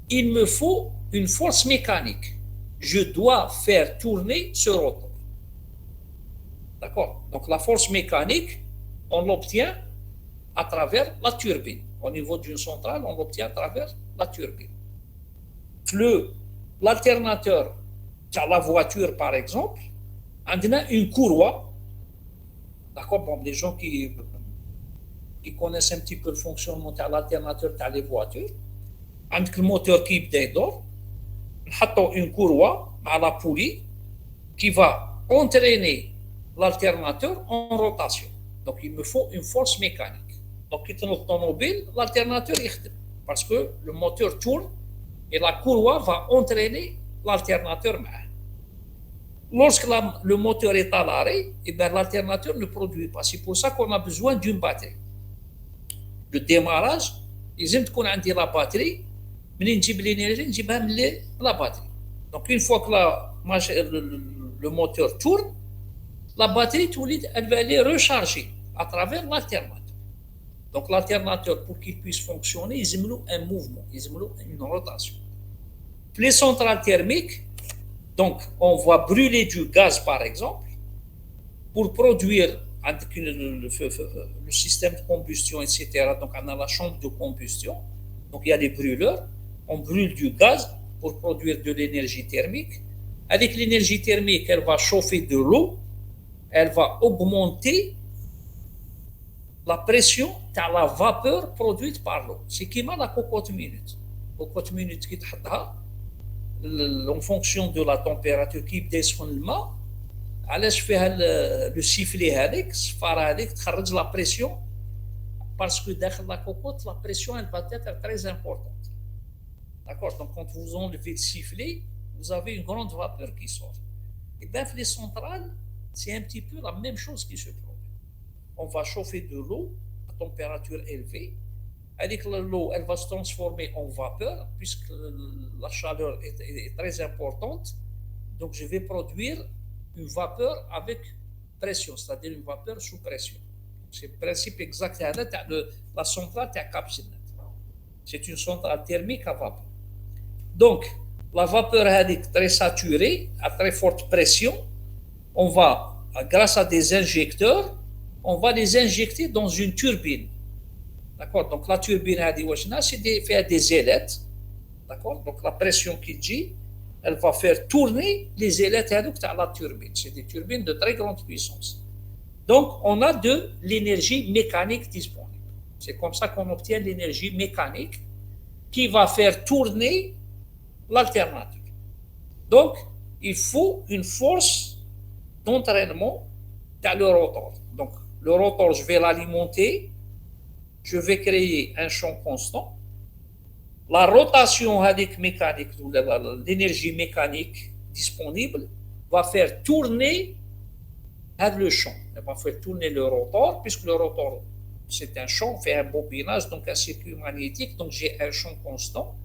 il me faut une force mécanique. Je dois faire tourner ce rotor. D'accord? Donc la force mécanique, on l'obtient à travers la turbine. Au niveau d'une centrale, on l'obtient à travers la turbine. L'alternateur de la voiture, par exemple, on a une courroie. D'accord? Bon, les gens qui connaissent un petit peu le fonctionnement de l'alternateur des voitures, avec le moteur qui dort, on a une courroie à la poulie qui va entraîner l'alternateur en rotation. Donc il me faut une force mécanique. Donc dans l'automobile, l'alternateur est parce que le moteur tourne et la courroie va entraîner l'alternateur. Lorsque le moteur est à l'arrêt, l'alternateur ne produit pas. C'est pour ça qu'on a besoin d'une batterie. Le démarrage, il faut qu'on ait la batterie, mais on a l'énergie, on a la batterie. Donc une fois que le moteur tourne, la batterie, elle va aller recharger à travers l'alternateur. Donc l'alternateur, pour qu'il puisse fonctionner, il y a un mouvement, il y a une rotation. Les centrales thermiques, donc on va brûler du gaz par exemple, pour produire le système de combustion, etc. Donc on a la chambre de combustion, donc il y a les brûleurs, on brûle du gaz pour produire de l'énergie thermique. Avec l'énergie thermique, elle va chauffer de l'eau, elle va augmenter la pression de la vapeur produite par l'eau. C'est qui m'a la cocotte minute. Cocotte minute qui en fonction de la température qui descend le mat, علاش فيها le sifflet هذيك الصفاره هذيك تخرج la pression parce que داخل la cocotte la pression elle va être très importante. D'accord? Donc quand vous enlevez le sifflet, vous avez une grande vapeur qui sort. Et bien les centrales, c'est un petit peu la même chose qui se produit. On va chauffer de l'eau à température élevée. Avec l'eau, elle va se transformer en vapeur puisque la chaleur est très importante. Donc je vais produire une vapeur avec pression, c'est-à-dire une vapeur sous pression. C'est le principe exact de la centrale à Capsinet. C'est une centrale thermique à vapeur. Donc, la vapeur est très saturée, à très forte pression. On va, grâce à des injecteurs, on va les injecter dans une turbine. D'accord? Donc, la turbine, c'est faire des ailettes. D'accord? Donc, la pression qui dit, elle va faire tourner les ailettes de la turbine. C'est des turbines de très grande puissance. Donc, on a de l'énergie mécanique disponible. C'est comme ça qu'on obtient l'énergie mécanique qui va faire tourner l'alternateur. Donc, il faut une force d'entraînement dans le rotor. Donc, le rotor, je vais l'alimenter, je vais créer un champ constant. La rotation mécanique, l'énergie mécanique disponible, va faire tourner le champ. Elle va faire tourner le rotor, puisque le rotor, c'est un champ, fait un bobinage, donc un circuit magnétique, donc j'ai un champ constant.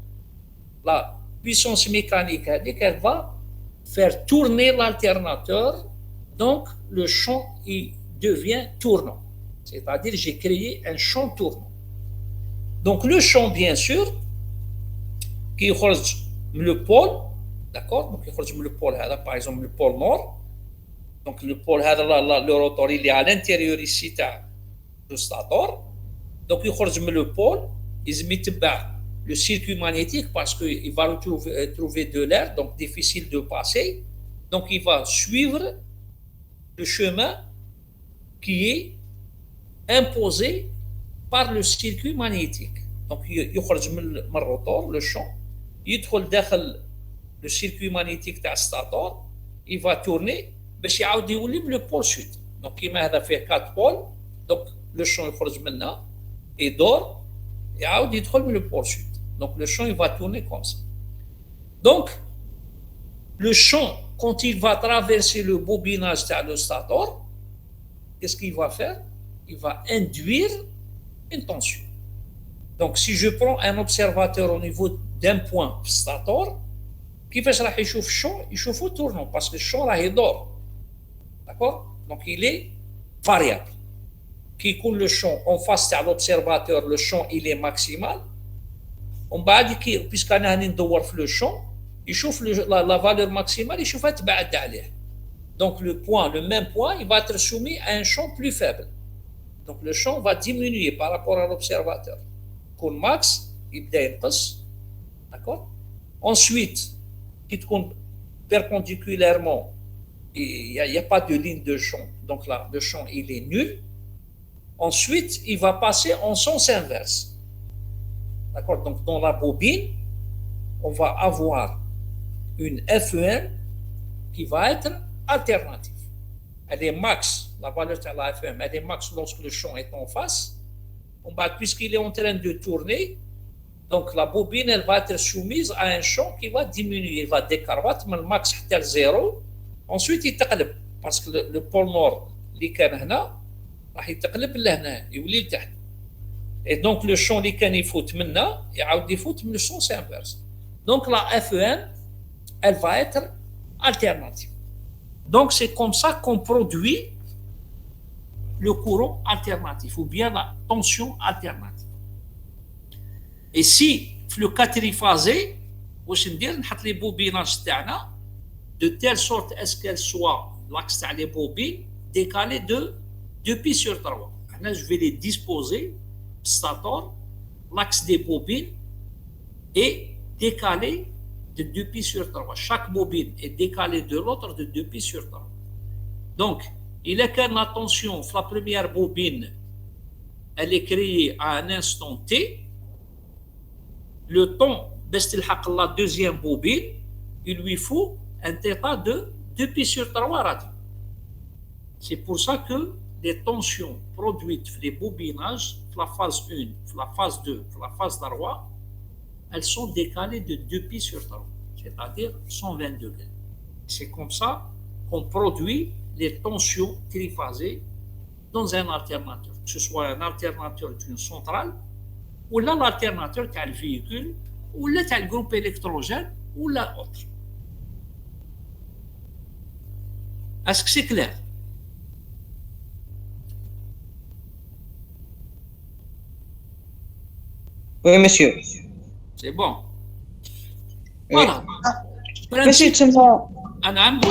La puissance mécanique, elle va faire tourner l'alternateur, donc le champ il devient tournant. C'est-à-dire j'ai créé un champ tournant. Donc le champ, bien sûr, qui يخرج من le pôle, d'accord? Donc يخرج من le pôle هذا, par exemple le pôle nord. Donc le pôle هذا le rotor il est à l'intérieur ici du stator. Donc يخرج من le pôle, il يتبع le circuit magnétique parce qu'il va trouver de l'air, donc difficile de passer. Donc il va suivre le chemin qui est imposé par le circuit magnétique. Donc يخرج من الروتور le champ, يدخل داخل le circuit magnétique تاع الستاتور, il va tourner باش يعاود يولي من le pôle sud. Donc كيما هذا فيه 4 pôles, donc le champ يخرج منها يدور يعاود يدخل من le pôle sud. Donc le champ il va tourner comme ça. Donc le champ, quand il va traverser le bobinage تاع le stator, qu'est-ce qu'il va faire? Il va induire une tension. Donc, si je prends un observateur au niveau d'un point في الستاتور كيفاش راح يشوف الشون يشوفو تورنو باسكو الشون راه يدور داكور دونك il est variable كي يكون لو شون اون فاس تاع لوبسيرفاتور لو شون il est maximal ومن بعد كي بيسك انا هاني ندور في لو شون يشوف لا فالور ماكسيمال يشوفها تبعد عليه دونك لو بوين لو ميم بوين il va être soumis à un champ plus faible donc le champ va diminuer par rapport à l'observateur يكون ماكس يبدا ينقص داكور ensuite qui tourne perpendiculairement, il n'y a pas de ligne de champ. Donc là, le champ, il est nul. Ensuite, il va passer en sens inverse. D'accord? Donc dans la bobine, on va avoir une FEM qui va être alternative. Elle est max, la valeur de la FEM, elle est max lorsque le champ est en face. Puisqu'il est en train de tourner, donc la bobine, elle va être soumise à un champ qui va diminuer, il va décroître, mais le max est zéro. Ensuite, il تقلب parce que le pôle nord اللي كان هنا راح يتقلب لهنا يولي لتحت. Et donc le champ اللي كان يفوت منا يعاود يفوت من le sens inverse. Donc la FEM, elle va être alternative. Donc c'est comme ça qu'on produit le courant alternatif ou bien la tension alternative. Et si le cas triphasé, واش ندير نحط لي بوبيناج تاعنا de telle sorte à ce qu'elle soit l'axe تاع les bobines décalé de 2 pi sur 3. Là, je vais les disposer stator, l'axe des bobines est décalé de 2 pi sur 3. Chaque bobine est décalée de l'autre de 2 pi sur 3. Donc, il est que la tension, la première bobine, elle est créée à un instant T. Le temps, la deuxième bobine, il lui faut un θ de 2 pi sur 3 radians. C'est pour ça que les tensions produites dans les bobinages, la phase 1, la phase 2, la phase 3, elles sont décalées de 2 pi sur 3, c'est-à-dire 120 degrés. C'est comme ça qu'on produit les tensions triphasées dans un alternateur, que ce soit un alternateur d'une centrale, ou là l'alternateur qui a le véhicule, ou là le groupe électrogène, ou là autre. Est-ce que c'est clair? Oui, monsieur. C'est bon. Oui. Voilà. ماشي تما نعم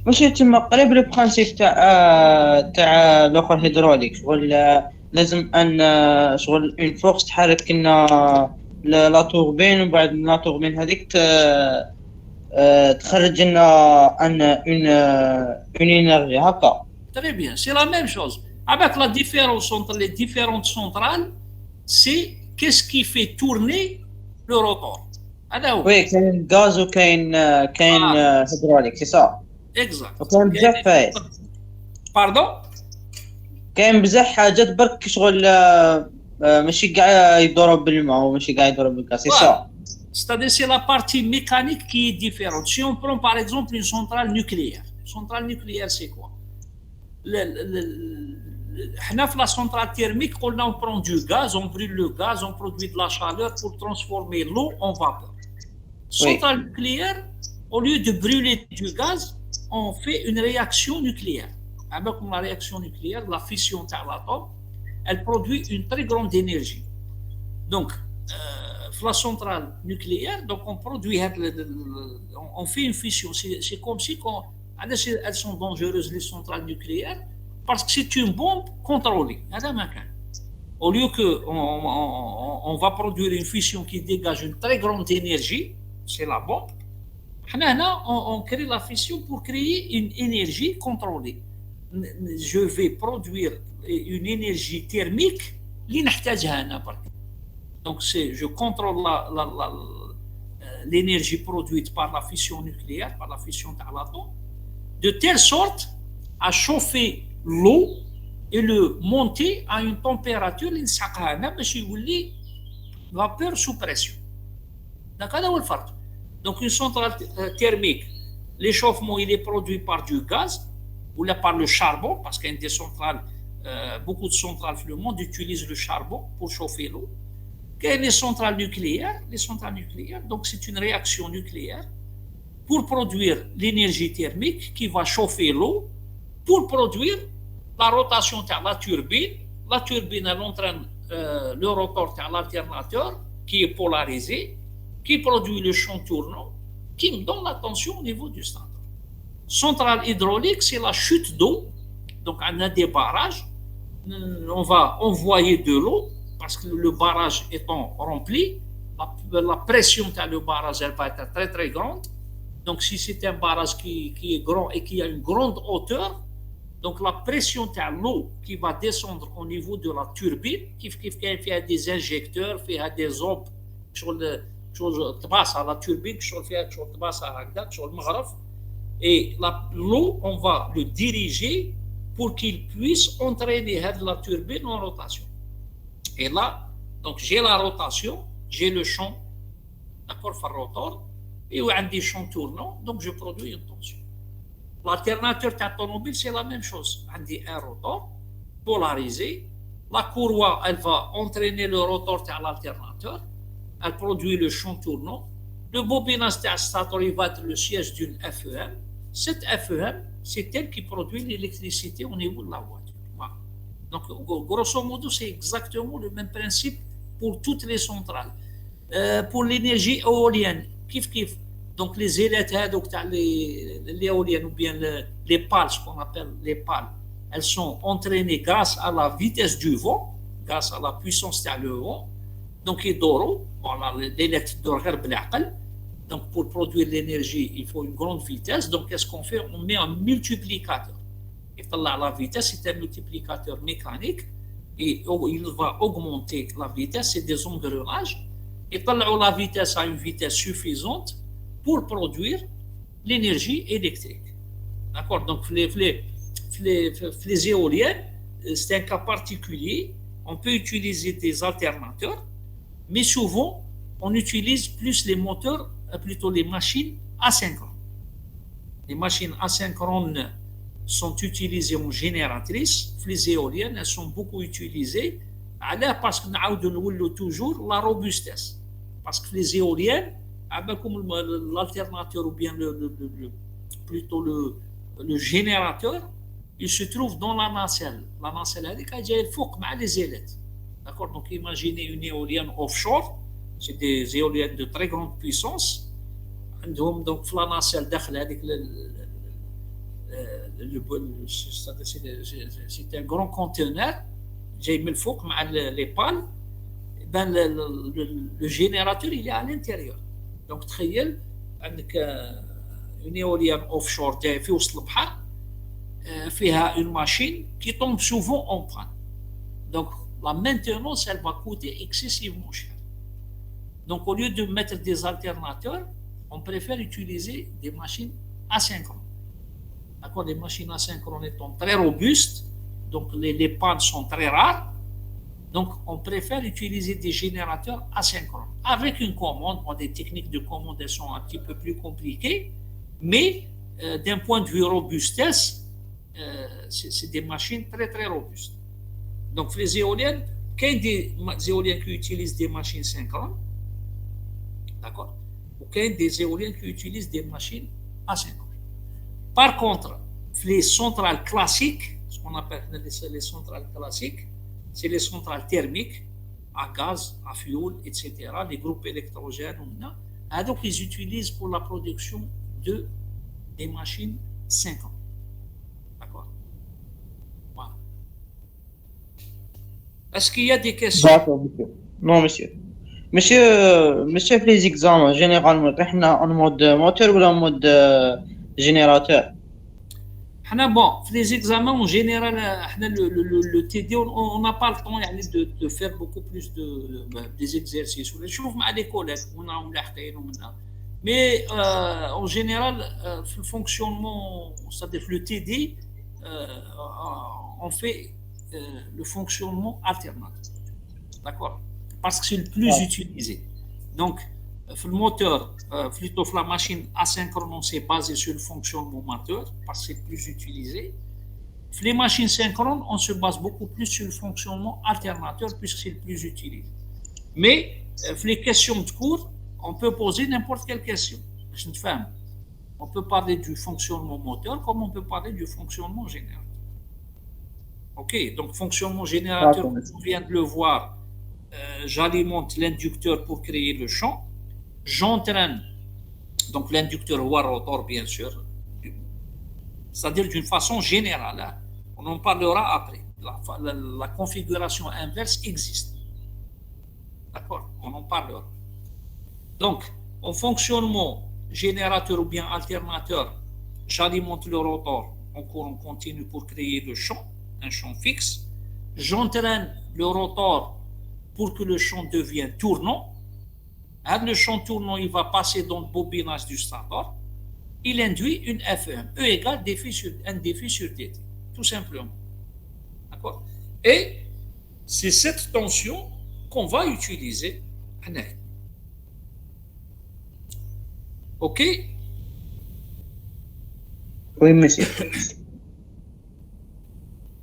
ماشي تما قريب لو برانسيب تاع الاخر هيدروليك شغل لازم ان شغل اون فورس تحرك لنا لا توربين ومن بعد لا توربين هذيك تخرج لنا ان اون انرجي هكا. Très bien, c'est la même chose. Avec la différence entre les différentes centrales, c'est qu'est-ce qui fait tourner le rotor. وي كاين غاز وكاين هيدروليك سي صح. Exact. وكاين بزاف فايت. Pardon? كاين بزاف حاجات برك شغل ماشي كاع يدوروا بالماء وماشي كاع يدوروا بالغاز سي صح. C'est-à-dire c'est la partie mécanique qui est différente. Si on prend par exemple une centrale nucléaire. Une centrale nucléaire c'est quoi? Dans la centrale thermique, on prend du gaz, on brûle le gaz, on produit de la chaleur pour transformer l'eau en vapeur. Centrale nucléaire, au lieu de brûler du gaz, on fait une réaction nucléaire. Avec la réaction nucléaire, la fission de l'atome, elle produit une très grande énergie. Donc, la centrale nucléaire, donc on produit, on fait une fission. C'est comme si elles sont dangereuses les centrales nucléaires parce que c'est une bombe contrôlée. Au lieu qu'on va produire une fission qui dégage une très grande énergie, c'est la bombe. On crée la fission pour créer une énergie contrôlée. Je vais produire une énergie thermique. Donc je contrôle l'énergie produite par la fission nucléaire, par la fission de l'atome, de telle sorte à chauffer l'eau et le monter à une température vapeur sous pression. Donc une centrale thermique, l'échauffement il est produit par du gaz ou là par le charbon, parce qu'il y a des centrales, beaucoup de centrales dans le monde utilisent le charbon pour chauffer l'eau. Les centrales nucléaires, donc c'est une réaction nucléaire pour produire l'énergie thermique qui va chauffer l'eau pour produire la rotation de la turbine. La turbine, elle entraîne le rotor de l'alternateur qui est polarisé, qui produit le champ tournant, qui me donne la tension au niveau du standard. Centrale hydraulique, c'est la chute d'eau. Donc, on a des barrages. On va envoyer de l'eau parce que le barrage étant rempli, la pression de le barrage elle va être très très grande. Donc, si c'est un barrage qui est grand et qui a une grande hauteur, donc la pression de l'eau qui va descendre au niveau de la turbine, qui fait des injecteurs, fait des ombres sur le تباص à la turbine, sur تباص à هكذا sur le مغرف, et l'eau, on va le diriger pour qu'il puisse entraîner la turbine en rotation. Et là, donc j'ai la rotation, j'ai le champ, d'accord, par rotor, et où a des champs tournants, donc je produis une tension. L'alternateur automobile, c'est la même chose. On dit un rotor polarisé, la courroie, elle va entraîner le rotor de l'alternateur, elle produit le champ tournant. Le bobinage de stator va être le siège d'une FEM. Cette FEM, c'est elle qui produit l'électricité au niveau de la voiture. Voilà. Donc, grosso modo, c'est exactement le même principe pour toutes les centrales. Pour l'énergie éolienne, kiff. Donc, les ailettes, l'éolienne ou bien les pales, ce qu'on appelle les pales, elles sont entraînées grâce à la vitesse du vent, grâce à la puissance du vent. Donc, l'électrique dort بالعقل. Donc, pour produire l'énergie, il faut une grande vitesse. Donc, qu'est-ce qu'on fait? On met un multiplicateur. Et la vitesse, c'est un multiplicateur mécanique. Et il va augmenter la vitesse. C'est des engrenages. Et la vitesse à une vitesse suffisante pour produire l'énergie électrique. D'accord? Donc, les éoliennes, c'est un cas particulier. On peut utiliser des alternateurs. Mais souvent, on utilise plus les moteurs, plutôt les machines asynchrones. Les machines asynchrones sont utilisées en génératrice. Les éoliennes, elles sont beaucoup utilisées. Parce qu'on a toujours la robustesse. Parce que les éoliennes, comme l'alternateur ou bien plutôt le générateur, il se trouve dans la nacelle. La nacelle, elle est fouque avec les ailettes. D'accord? Donc, imaginez une éolienne offshore. C'est des éoliennes de très grande puissance. Donc, la nacelle, c'est un grand conteneur. J'ai mis le fouque avec les pales. Ben, le générateur, il est à l'intérieur. Donc, تخيل عندك une éolienne offshore في وسط البحر فيها une machine qui tombe souvent en panne. Donc, la maintenance, elle va coûter excessivement cher. Donc, au lieu de mettre des alternateurs, on préfère utiliser des machines asynchrones. D'accord? Les machines asynchrones étant très robustes, donc les pannes sont très rares. Donc, on préfère utiliser des générateurs asynchrones. Avec une commande, des techniques de commande, elles sont un petit peu plus compliquées, mais d'un point de vue robustesse, c'est des machines très, très robustes. Donc, les éoliennes, il y a des éoliennes qui utilisent des machines synchrones, d'accord? Ou il y a des éoliennes qui utilisent des machines asynchrones. Par contre, les centrales classiques, ce qu'on appelle les centrales classiques, c'est les centrales thermiques à gaz, à fioul, etc. Les groupes électrogènes, donc ils utilisent pour la production des machines synchrones. D'accord? Voilà. Est-ce qu'il y a des questions? D'accord, monsieur. Non, monsieur. Monsieur, في les examens, généralement, احنا en mode moteur ou en mode générateur? Bon, les examens en général, le TD, on n'a pas le temps de faire beaucoup plus des exercices. Je trouve à les collègues, mais en général, le fonctionnement, c'est-à-dire le TD, on fait le fonctionnement alternatif. D'accord? Parce que c'est le plus utilisé. Donc, le moteur, plutôt la machine asynchrone, c'est basé sur le fonctionnement moteur parce que c'est le plus utilisé. Les machines synchrones, on se base beaucoup plus sur le fonctionnement alternateur puisque c'est le plus utilisé. Mais les questions de cours, on peut poser n'importe quelle question. Je ne fais. On peut parler du fonctionnement moteur comme on peut parler du fonctionnement générateur. OK, donc fonctionnement générateur, comme on vient de le voir, j'alimente l'inducteur pour créer le champ. J'entraîne donc l'inducteur ou le rotor, bien sûr, c'est-à-dire d'une façon générale. Hein. On en parlera après. La configuration inverse existe. D'accord, on en parlera. Donc, en fonctionnement générateur ou bien alternateur, j'alimente le rotor en courant continu pour créer le champ, un champ fixe. J'entraîne le rotor pour que le champ devienne tournant. Le champ tournant, il va passer dans le bobinage du stator. Il induit une FEM. E égale un défi sur dt, tout simplement. D'accord? Et c'est cette tension qu'on va utiliser. OK? Oui, monsieur.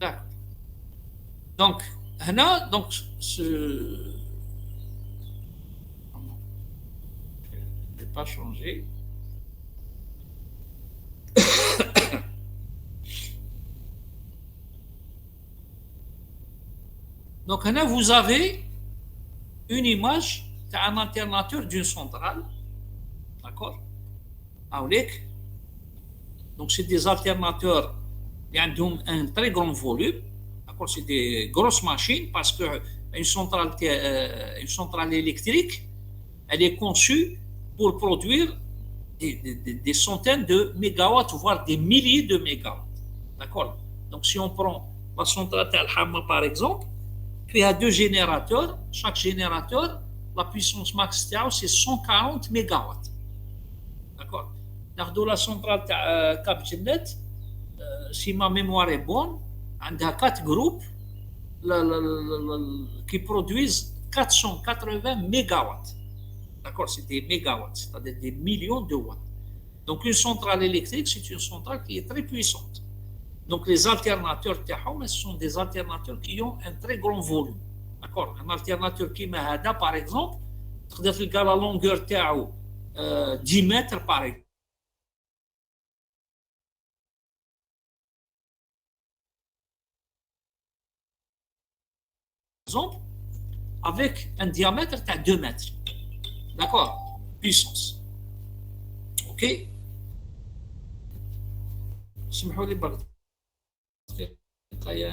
D'accord. Donc, هنا donc je ne vais pas changer. Donc là, vous avez une image d'un alternateur d'une centrale. D'accord? Donc c'est des alternateurs qui ont un très grand volume. D'accord? C'est des grosses machines parce qu'une centrale électrique, elle est conçue pour produire des centaines de mégawatts, voire des milliers de mégawatts. D'accord? Donc si on prend la centrale Al-Hamma par exemple, il y a deux générateurs. Chaque générateur, la puissance max c'est 140 mégawatts. D'accord? Dans la centrale Cap Gennet, si ma mémoire est bonne, il y a 4 groupes qui produisent 480 mégawatts. D'accord? C'est des mégawatts, c'est-à-dire des millions de watts. Donc une centrale électrique, c'est une centrale qui est très puissante. Donc les alternateurs, ce sont des alternateurs qui ont un très grand volume. D'accord? Un alternateur qui m'a hada, par exemple, la longueur 10 mètres par exemple, avec un diamètre de 2 mètres. D'accord? Puissance. OK? Il y a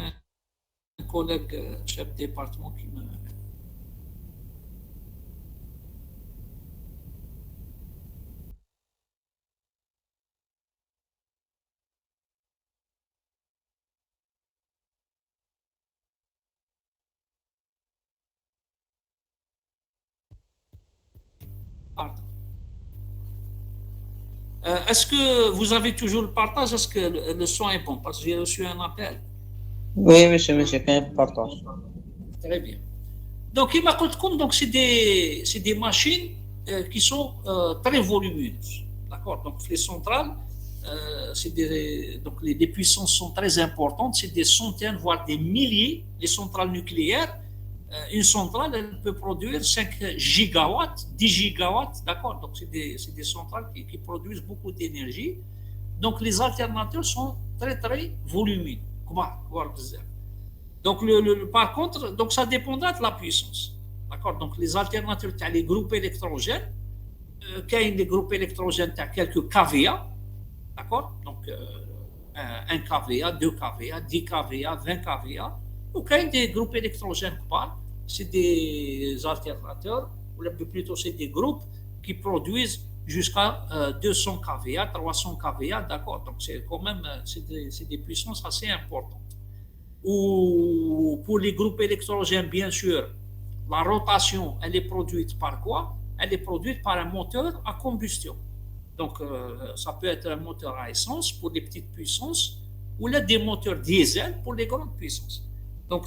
un collègue chef de département qui me... Pardon. Est-ce que vous avez toujours le partage? Est-ce que le son est bon? Parce que j'ai reçu un appel. Oui, monsieur, quand même partage. Très bien. Donc, il m'a dit donc c'est des machines qui sont très volumineuses. D'accord? Donc, les centrales, donc les puissances sont très importantes. C'est des centaines, voire des milliers. Les centrales nucléaires, une centrale, elle peut produire 5 gigawatts, 10 gigawatts. D'accord? Donc, c'est des centrales qui produisent beaucoup d'énergie. Donc, les alternateurs sont très, très volumineux. Donc, par contre, donc ça dépendra de la puissance. D'accord? Donc, les alternateurs, tu as les groupes électrogènes. Quand il y a des groupes électrogènes, tu as quelques kVA. D'accord? Donc, 1 kVA, 2 kVA, 10 kVA, 20 kVA. Ou quand il y a des groupes électrogènes, c'est des alternateurs, ou plutôt c'est des groupes qui produisent jusqu'à 200 kVA, 300 kVA. D'accord? Donc, c'est quand même c'est des puissances assez importantes. Ou pour les groupes électrogènes, bien sûr, la rotation, elle est produite par quoi? Elle est produite par un moteur à combustion. Donc, ça peut être un moteur à essence pour les petites puissances ou là, des moteurs diesel pour les grandes puissances. Donc,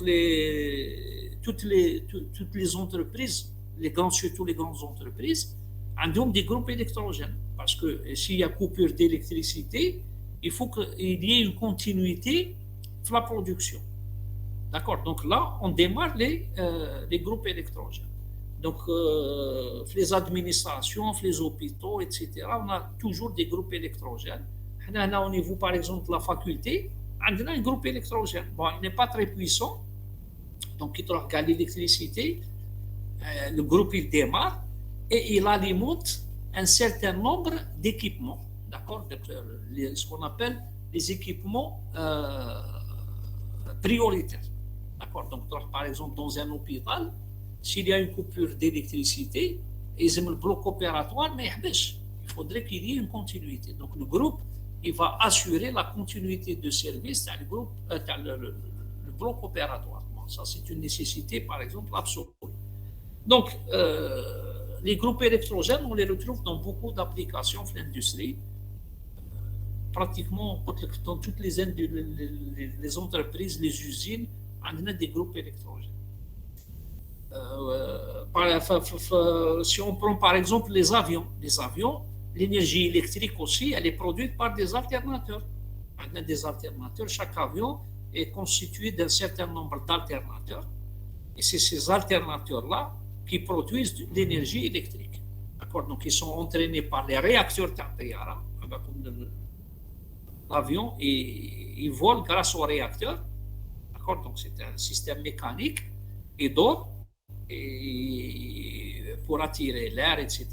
toutes les entreprises, surtout les grandes entreprises, ont des groupes électrogènes. Parce que s'il y a coupure d'électricité, il faut qu'il y ait une continuité de la production. D'accord? Donc là, on démarre les groupes électrogènes. Donc, les administrations, les hôpitaux, etc., on a toujours des groupes électrogènes. Là, au niveau, par exemple, de la faculté, on a un groupe électrogène. Bon, il n'est pas très puissant, donc il regarde l'électricité, le groupe il démarre et il alimente un certain nombre d'équipements, d'accord, ce qu'on appelle les équipements prioritaires. D'accord. Donc, par exemple, dans un hôpital, s'il y a une coupure d'électricité, ils aiment le bloc opératoire, mais il faudrait qu'il y ait une continuité. Donc, le groupe, il va assurer la continuité de service dans le groupe, dans le bloc opératoire. Bon, ça, c'est une nécessité, par exemple, absolue. Donc, les groupes électrogènes, on les retrouve dans beaucoup d'applications de l'industrie. Pratiquement dans toutes les entreprises, les usines, on a des groupes électrogènes. Si on prend par exemple les avions, l'énergie électrique aussi, elle est produite par des alternateurs. On a des alternateurs, chaque avion est constitué d'un certain nombre d'alternateurs. Et c'est ces alternateurs-là qui produisent de l'énergie électrique. D'accord. Donc, ils sont entraînés par les réacteurs Tampéara, l'avion, et il vole grâce au réacteur. D'accord. Donc, c'est un système mécanique et d'eau et pour attirer l'air, etc.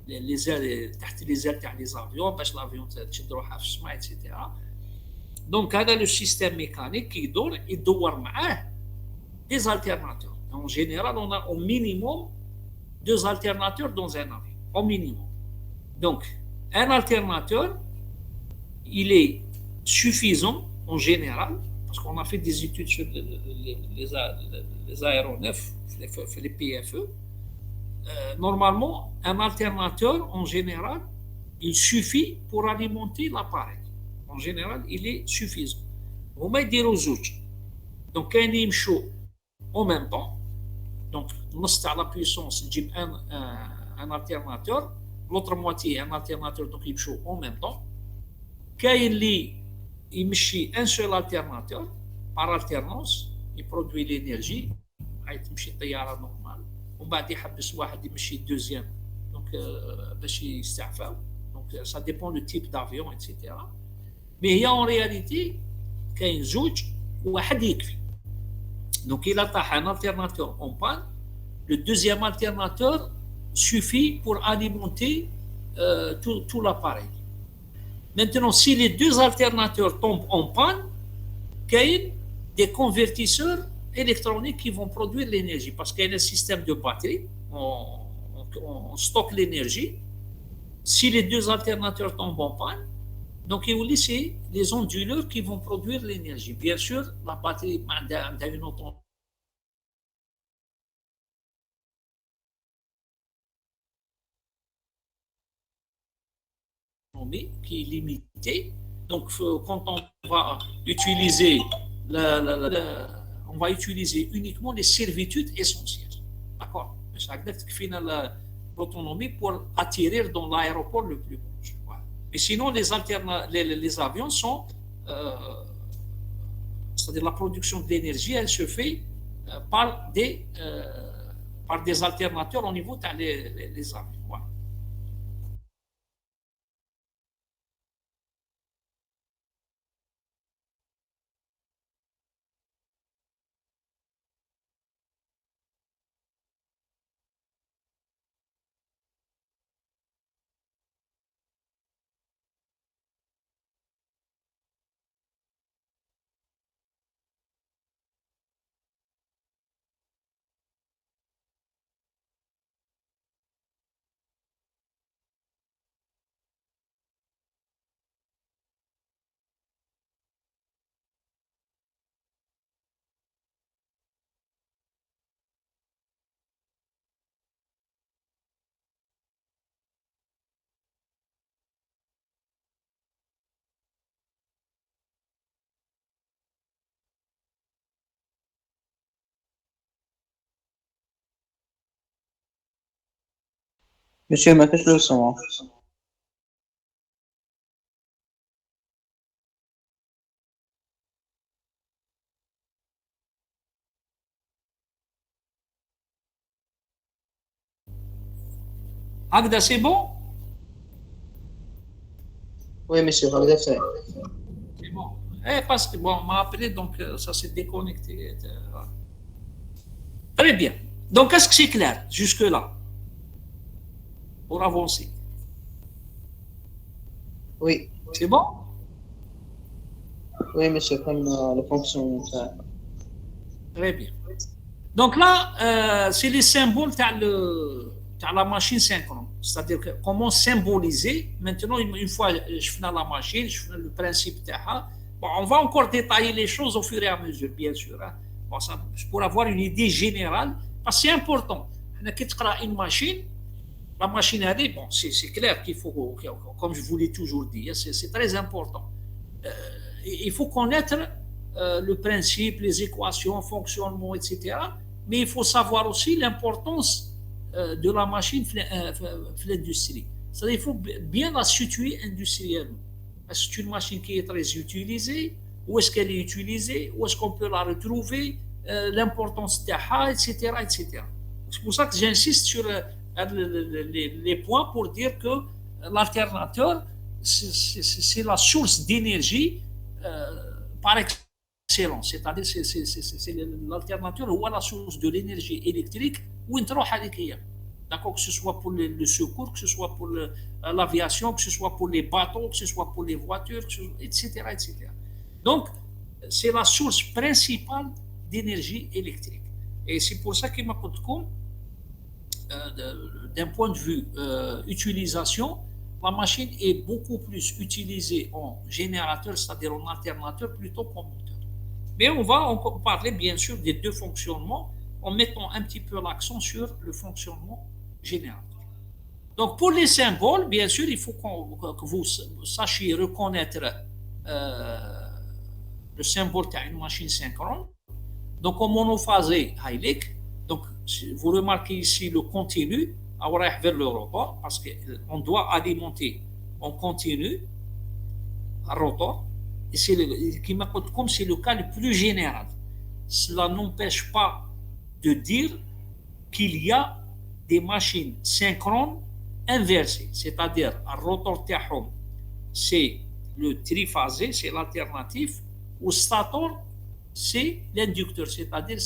les ailes تحت les ailes تاع les avions باش l'avion تشد روحها في السماء, etc. Donc, هذا le système mécanique qui يدور معاه des alternateurs. En général, on a au minimum 2 alternateurs dans un avion, au minimum. Donc, un alternateur, il est suffisant en général, parce qu'on a fait des études sur les aéronefs, les PFE. Normalement, un alternateur, en général, il suffit pour alimenter l'appareil. En général, il est suffisant. On met des زوج. Donc, un يمشوا en même temps. Donc, نص تاع la puissance تجيب un alternateur, l'autre moitié un alternateur, donc يمشوا en même temps. كاين اللي يمشي un seul alternateur par alternance, il produit l'énergie, هاي تمشي الطياره نورمال. ومن بعد يحبس واحد يمشي deuxième, donc باش يستعفاو. Donc, ça dépend du type d'avion, etc. Mais il y a en réalité كاين زوج وواحد يكفي. Donc, il attache un alternateur en panne. Le deuxième alternateur suffit pour alimenter tout l'appareil. Maintenant, si les 2 alternateurs tombent en panne, il y a des convertisseurs électroniques qui vont produire l'énergie parce qu'il y a un système de batterie, on stocke l'énergie. Si les 2 alternateurs tombent en panne, donc il y a les onduleurs qui vont produire l'énergie. Bien sûr, la batterie a une autonomie qui est limitée. Donc, quand on va utiliser on va utiliser uniquement les servitudes essentielles. D'accord. L'autonomie pour atterrir dans l'aéroport le plus proche. Voilà. Mais sinon, les avions sont, c'est-à-dire la production de l'énergie, elle se fait par des alternateurs au niveau des avions. Voilà. Monsieur, ma cache le son. Agda, c'est bon? Oui, monsieur, هكذا صحيح. C'est bon. Eh, parce que bon, on m'a appelé, donc ça s'est déconnecté. Très bien. Donc, est-ce que c'est clair jusque-là? Pour avancer. Oui, C'est bon? oui, monsieur, comme la fonction. Très bien. Donc là, c'est les symboles de la machine synchrone. C'est-à-dire que comment symboliser. Maintenant, une fois je finis la machine, je finis le principe de bon, on va encore détailler les choses au fur et à mesure, bien sûr. Hein. Bon, ça, pour avoir une idée générale, parce que c'est important. Quand tu as une machine, la machine à bon, c'est clair qu'il faut, comme je vous l'ai toujours dit, c'est très important. Il faut connaître le principe, les équations, fonctionnement, etc. Mais il faut savoir aussi l'importance de la machine dans l'industrie. C'est-à-dire qu'il faut bien la situer industriellement. Est-ce que c'est une machine qui est très utilisée? Où est-ce qu'elle est utilisée? Où est-ce qu'on peut la retrouver? L'importance d'AHA, etc., etc. C'est pour ça que j'insiste sur les points pour dire que l'alternateur, c'est la source d'énergie par excellence. C'est-à-dire c'est l'alternateur ou la source de l'énergie électrique où il d'accord, que ce soit pour le secours, que ce soit pour l'aviation, que ce soit pour les bateaux, que ce soit pour les voitures, etc., etc. Donc, c'est la source principale d'énergie électrique. Et c'est pour ça qu'il m'a dit d'un point de vue utilisation, la machine est beaucoup plus utilisée en générateur, c'est-à-dire en alternateur, plutôt qu'en moteur. Mais on va encore parler bien sûr des deux fonctionnements en mettant un petit peu l'accent sur le fonctionnement générateur. Donc pour les symboles, bien sûr, il faut que vous sachiez reconnaître le symbole d'une machine synchrone. Donc en monophasé, donc vous remarquez ici le continu, vers le rotor, parce qu'on doit alimenter en continu un rotor. Et comme c'est le cas le plus général. Cela n'empêche pas de dire qu'il y a des machines synchrones inversées, c'est-à-dire un rotor tachom, c'est le triphasé, c'est l'alternatif, ou stator, c'est l'inducteur, c'est-à-dire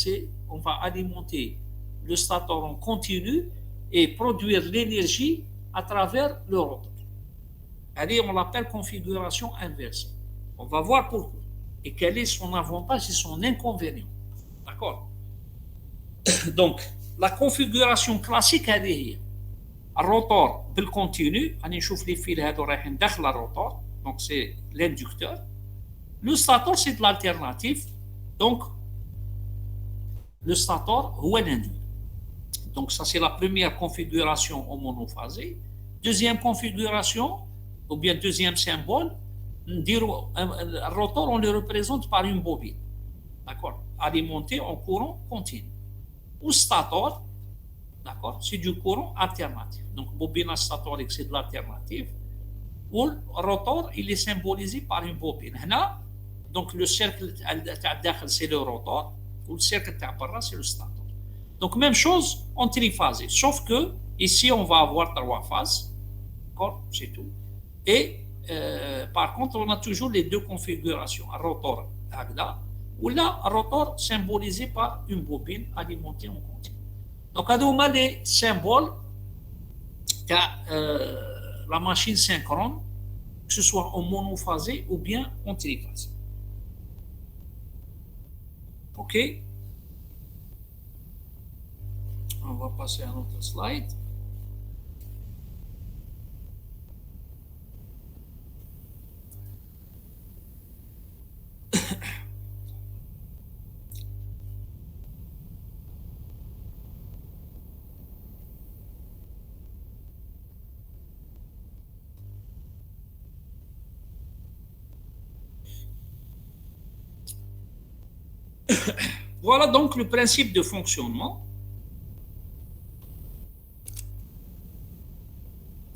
on va alimenter le stator en continu et produire l'énergie à travers le rotor. Allez, on l'appelle configuration inversée. On va voir pourquoi et quel est son avantage et son inconvénient. D'accord? Donc, la configuration classique est le rotor de continu. On va les fils dans le rotor. Donc, c'est l'inducteur. Le stator, c'est de l'alternative. Donc, le stator, c'est l'inducteur. Donc, ça, c'est la première configuration en monophasé. Deuxième configuration, ou bien deuxième symbole, un rotor, on le représente par une bobine. D'accord? Alimenté en courant continu. Ou stator, d'accord? C'est du courant alternatif. Donc, bobine statorique, c'est de l'alternative. Ou le rotor, il est symbolisé par une bobine. Là, donc, le cercle c'est le rotor, ou le cercle c'est le stator. Donc, même chose en triphasé, sauf que ici, on va avoir 3 phases. D'accord? C'est tout. Et par contre, on a toujours les deux configurations, un rotor Agda, ou là, un rotor symbolisé par une bobine alimentée en continu. Donc, on a les symboles de la machine synchrone, que ce soit en monophasé ou bien en triphasé. OK? On va passer à un autre slide. Voilà donc le principe de fonctionnement.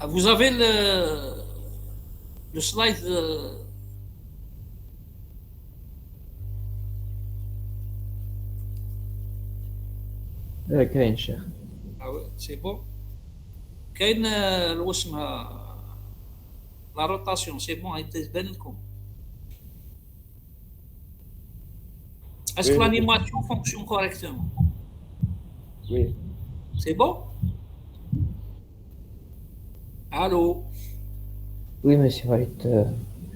Vous avez le slide. كاين شيخ. Ah ouais, c'est bon. OK. كاين اسمها لا روتاسيون سي بون هاي تبان لكم. Est-ce que Oui, l'animation fonctionne correctement? oui. C'est bon? Allô? Oui, monsieur White,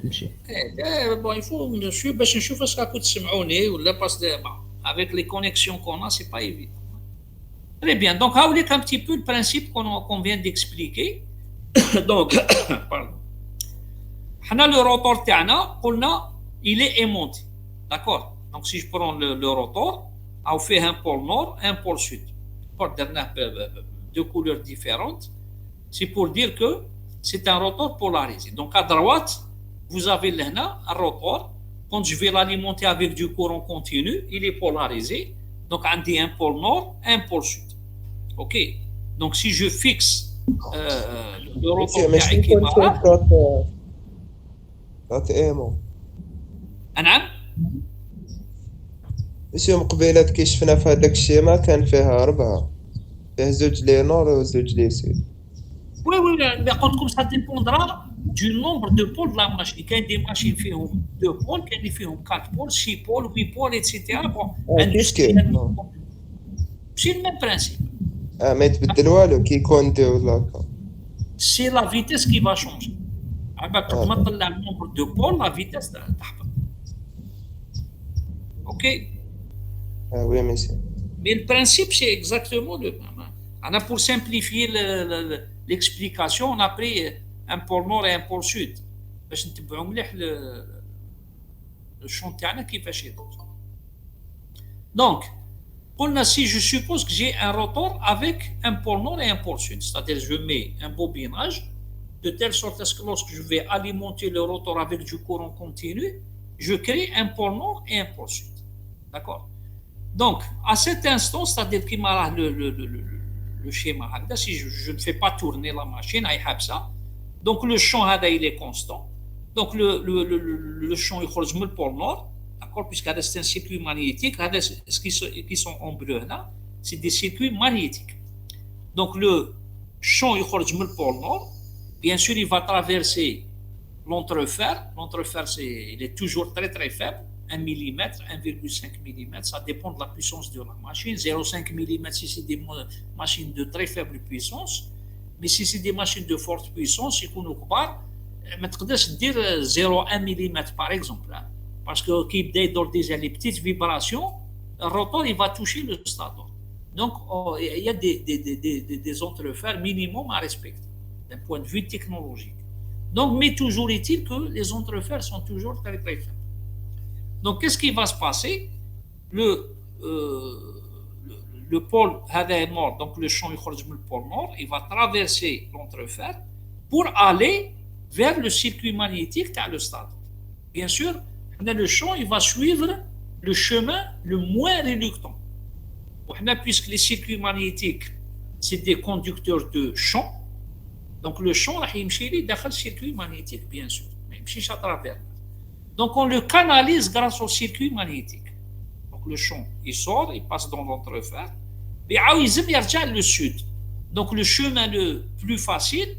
تمشي. Bon, il faut monsieur باش نشوف واش راكم تسمعوني ولا باس avec les connexions qu'on a, c'est pas évident. Très bien. Donc, هاوليك un petit peu le principe qu'on vient d'expliquer. Donc, pardon. حنا le rotor تاعنا قلنا il est aimanté. D'accord? Donc, si je prends le rotor, on fait un pôle nord, un pôle sud. Deux couleurs différentes. C'est pour dire que c'est un rotor polarisé. Donc, à droite, vous avez là un rotor. Quand je vais l'alimenter avec du courant continu, il est polarisé. Donc, on dit un pôle nord, un pôle sud. OK? Donc, si je fixe le rotor ماشي qui يكون va... فيه كات ايمون. نعم؟ مسيو مقبيلات كي شفنا في هذاك الشيما كان فيها 4 فيه 2 لي نور و 2 لي سود. Oui, oui, mais comme ça dépendra du nombre de pôles de la machine. Il y a des machines qui ont 2 pôles, il y a des qui ont 4 pôles, 6 pôles, 8 pôles, etc. Bon, c'est le même principe. ما يتبدل والو كي يكون 2 ولا هكا. C'est la vitesse qui va changer. Quand on a le nombre de pôles, la vitesse تحبط. OK? Oui, monsieur. Mais le principe, c'est exactement le même. On a pour simplifier l'explication, on a pris un pôle nord et un pôle sud. باش نتبعوا مليح le champ تاعنا كيفاش يدور. Donc, si je suppose que j'ai un rotor avec un pôle nord et un pôle sud, c'est-à-dire je mets un bobinage de telle sorte à ce que lorsque je vais alimenter le rotor avec du courant continu, je crée un pôle nord et un pôle sud. D'accord? Donc, à cet instant, c'est-à-dire qu'il m'a le schéma, si je ne fais pas tourner la machine, donc le champ il est constant. Donc le champ il خرج من le pôle nord, d'accord, puisque c'est un circuit magnétique, ce qui sont en bleu là, c'est des circuits magnétiques. Donc le champ il خرج من le pôle nord, bien sûr il va traverser l'entrefer, il est toujours très très faible, 1 mm, 1,5 mm, ça dépend de la puissance de la machine. 0,5 mm si c'est des machines de très faible puissance, mais si c'est des machines de forte puissance, يكونوا كبار ما تقدرش دير 0,1 mm par exemple, hein, parce que كي يبدا يدور déjà les petites vibrations, le rotor il va toucher le stator. Donc il y a des entrefers minimum à respecter d'un point de vue technologique. Donc, mais toujours est-il que les entrefers sont toujours très très faibles. Donc, qu'est-ce qui va se passer? Le pôle est nord, donc le champ le pôle nord, il va traverser l'entrefer pour aller vers le circuit magnétique de le stade. Bien sûr, le champ il va suivre le chemin le moins reluctant. Puisque les circuits magnétiques, c'est des conducteurs de champ, donc le champ il يمشي لي داخل le circuit magnétique, bien sûr, mais il يمشيش à travers. Donc, on le canalise grâce au circuit magnétique. Donc, le champ, il sort, il passe dans l'entrefer. Mais il y le sud. Donc, le chemin le plus facile,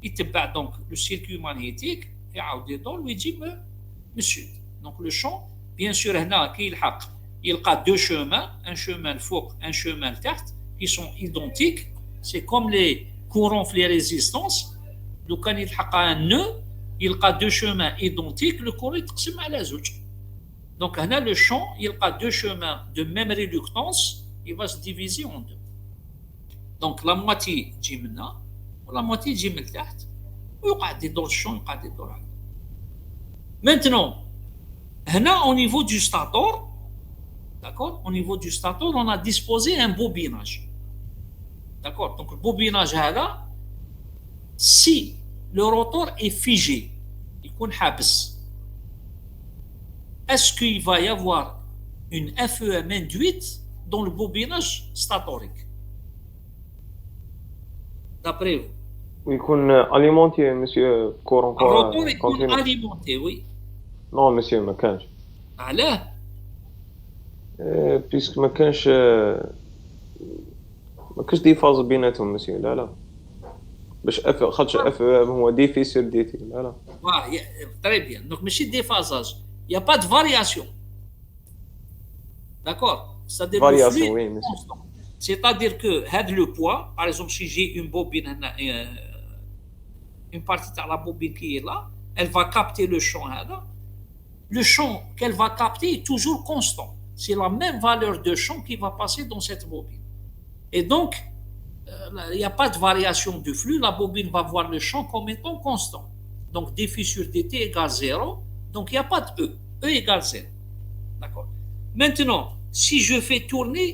il te bat donc le circuit magnétique, et il dit le sud. Donc, le champ, bien sûr, il y a 2 chemins, un chemin le faux, un chemin le tarte, qui sont identiques. C'est comme les courants, les résistances. Donc, quand il y a un nœud, il y a 2 chemins identiques, le courant يتقسم على 2. Donc, là, le champ, il y a 2 chemins de même réluctance, il va se diviser en 2. Donc, la moitié تجي من هنا ولا moitié تجي من تحت ويقعد يدور الشون يقعد يدور هكا. Maintenant, هنا au niveau du stator, d'accord, au niveau du stator, on a disposé un bobinage. D'accord, donc le bobinage هذا, si le rotor est figé, يكون حابس, est-ce qu'il va y avoir une FEM induite dans le bobinage statorique? D'après vous? ويكون اليمونتي مسيو كورون الروتور يكون اليمونتي. وي نو مسيو ما كانش. علاه؟ بيسك ما كانش دي فاز بيناتهم مسيو. لا باش اف خاطر اف هو دي في سير دي تي لا. Voilà, très bien. Donc, ماشي déphasage. Il n'y a pas de variation. D'accord? C'est-à-dire le Variation, flux oui, est monsieur. constant. C'est-à-dire que le poids, par exemple, si j'ai une bobine, une partie de la bobine qui est là, elle va capter le champ. Le champ qu'elle va capter est toujours constant. C'est la même valeur de champ qui va passer dans cette bobine. Et donc, il n'y a pas de variation de flux. La bobine va voir le champ comme étant constant. Donc, d phi sur dt égale 0. Donc, il n'y a pas de E. E égale 0. D'accord. Maintenant, si je fais tourner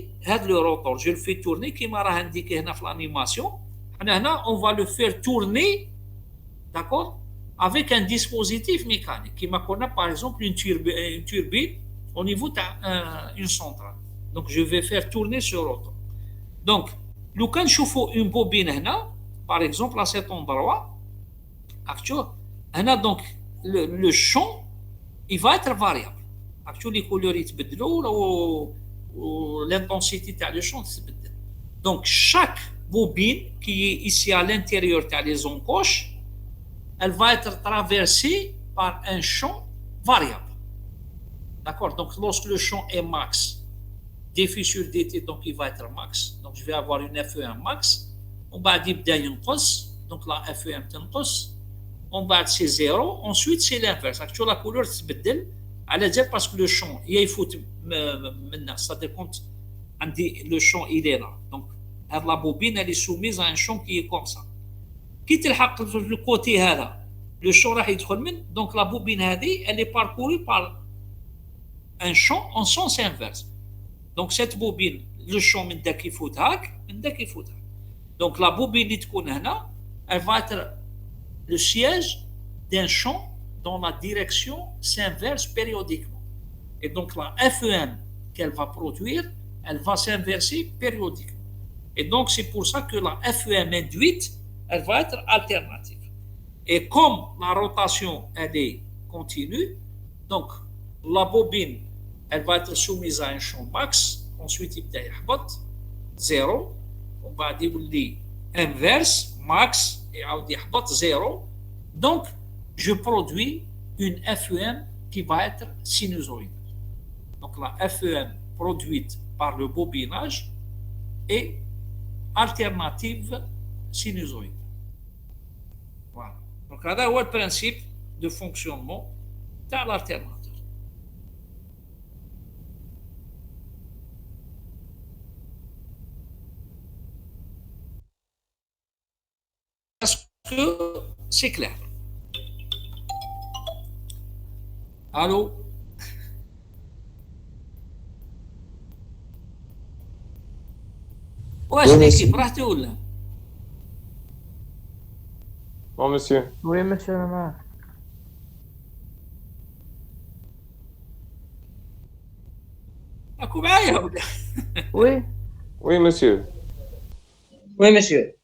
le rotor, je le fais tourner, qui m'a indiqué dans l'animation, on va le faire tourner, d'accord, avec un dispositif mécanique qui m'a connu, par exemple, une turbine au niveau d'une centrale. Donc, je vais faire tourner ce rotor. Donc, لو كان نشوفوا une bobine هنا, par exemple, à cet endroit, actuel, هنا donc le champ, il va être variable. Actuellement, les couleurs يتبدلوا ou l'intensité تاع le champ تتبدل. Donc, chaque bobine qui est ici à l'intérieur تاع les encoches, elle va être traversée par un champ variable. D'accord? Donc, lorsque le champ est max, d phi sur dt, donc il va être max. Donc, je vais avoir une FE1 max. On va dire donc la FE1 تنقص. On va c'est 0. Ensuite, c'est l'inverse. Actuellement, la couleur تتبدل على dire parce que le champ il يفوت maintenant. C'est-à-dire quand le champ il est là. Donc, la bobine elle est soumise à un champ qui est comme ça. كي تلحق le côté هذا, le champ راح يدخل من. Donc, la bobine هذه elle est parcourue par un champ en sens inverse. Donc, cette bobine, le champ من داك يفوت هاك, من داك يفوت هاك. Donc, la bobine اللي تكون هنا, elle va être le siège d'un champ dont la direction s'inverse périodiquement. Et donc, la FEM qu'elle va produire, elle va s'inverser périodiquement. Et donc, c'est pour ça que la FEM induite, elle va être alternative. Et comme la rotation, elle est continue, donc, la bobine, elle va être soumise à un champ max. Ensuite, il va y 0. On va dire inverse, max, et il va y 0. Donc, je produis une FEM qui va être sinusoïdale. Donc, la FEM produite par le bobinage est alternative sinusoïdale. Voilà. Donc, c'est le principe de fonctionnement de l'alternateur. Est-ce que c'est clair? Allô? واش l'équipe راحتي ولا؟ Non, monsieur. Oui, monsieur, أنا معك. راكو معايا ولا؟ Oui. Oui, monsieur. Oui, monsieur.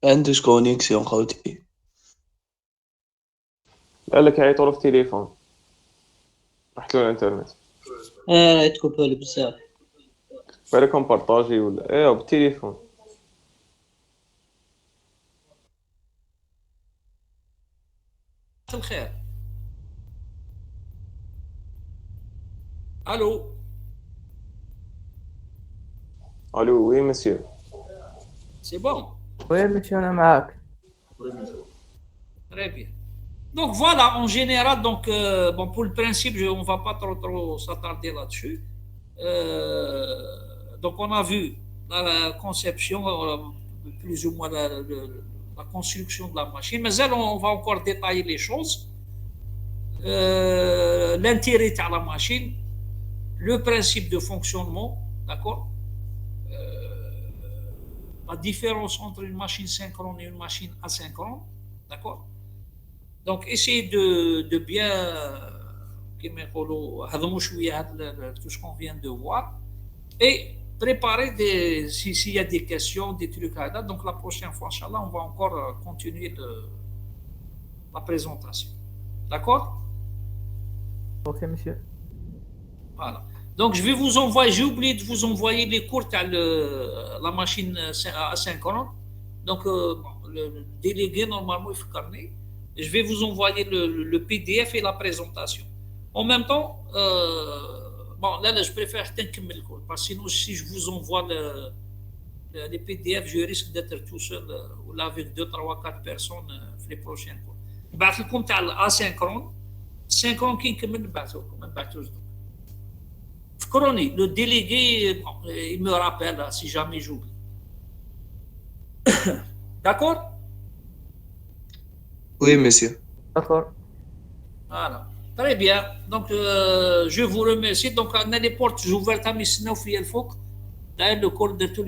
عندك كونيكسيون خوتي. قال لك عيطوا له في التليفون. رحت له الانترنت. تكوبل بزاف. بالكم بارطاجي ولا ايه بالتليفون. الخير. الو. الو وي مسيو. C'est bon. Oui, monsieur, أنا معك. Très bien. Donc voilà, en général, donc, bon, pour le principe, on ne va pas trop s'attarder là-dessus. Donc on a vu la conception, plus ou moins la construction de la machine, mais elle, on va encore détailler les choses. L'intérêt de la machine, le principe de fonctionnement, d'accord? La différence entre une machine synchrone et une machine asynchrone, d'accord? Donc, essayez de bien tout ce qu'on vient de voir. Et préparez s'il y a des questions, des trucs là. Donc la prochaine fois, Inch'Allah, on va encore continuer la présentation. D'accord? Ok, monsieur. Voilà. Donc je vais vous envoyer, j'ai oublié de vous envoyer les cours à la machine asynchrone. Donc le délégué, normalement, il faut carnet. Je vais vous envoyer le PDF et la présentation. En même temps, bon, là, je préfère le cours, parce que sinon, si je vous envoie les PDF, je risque d'être tout seul ou là avec 2, 3, 4 personnes les prochaines cours. بعث لكم تاع الاسynchron synchrone كي نكمل نبعثوا لكم ما نبعثوش فكروني le délégué il me rappelle si jamais j'oublie. D'accord? Oui, monsieur. D'accord. Voilà. Très bien. Donc, je vous remercie. Donc, on a les portes ouvertes à Missina au Fiel Fok. D'ailleurs, le cours de tout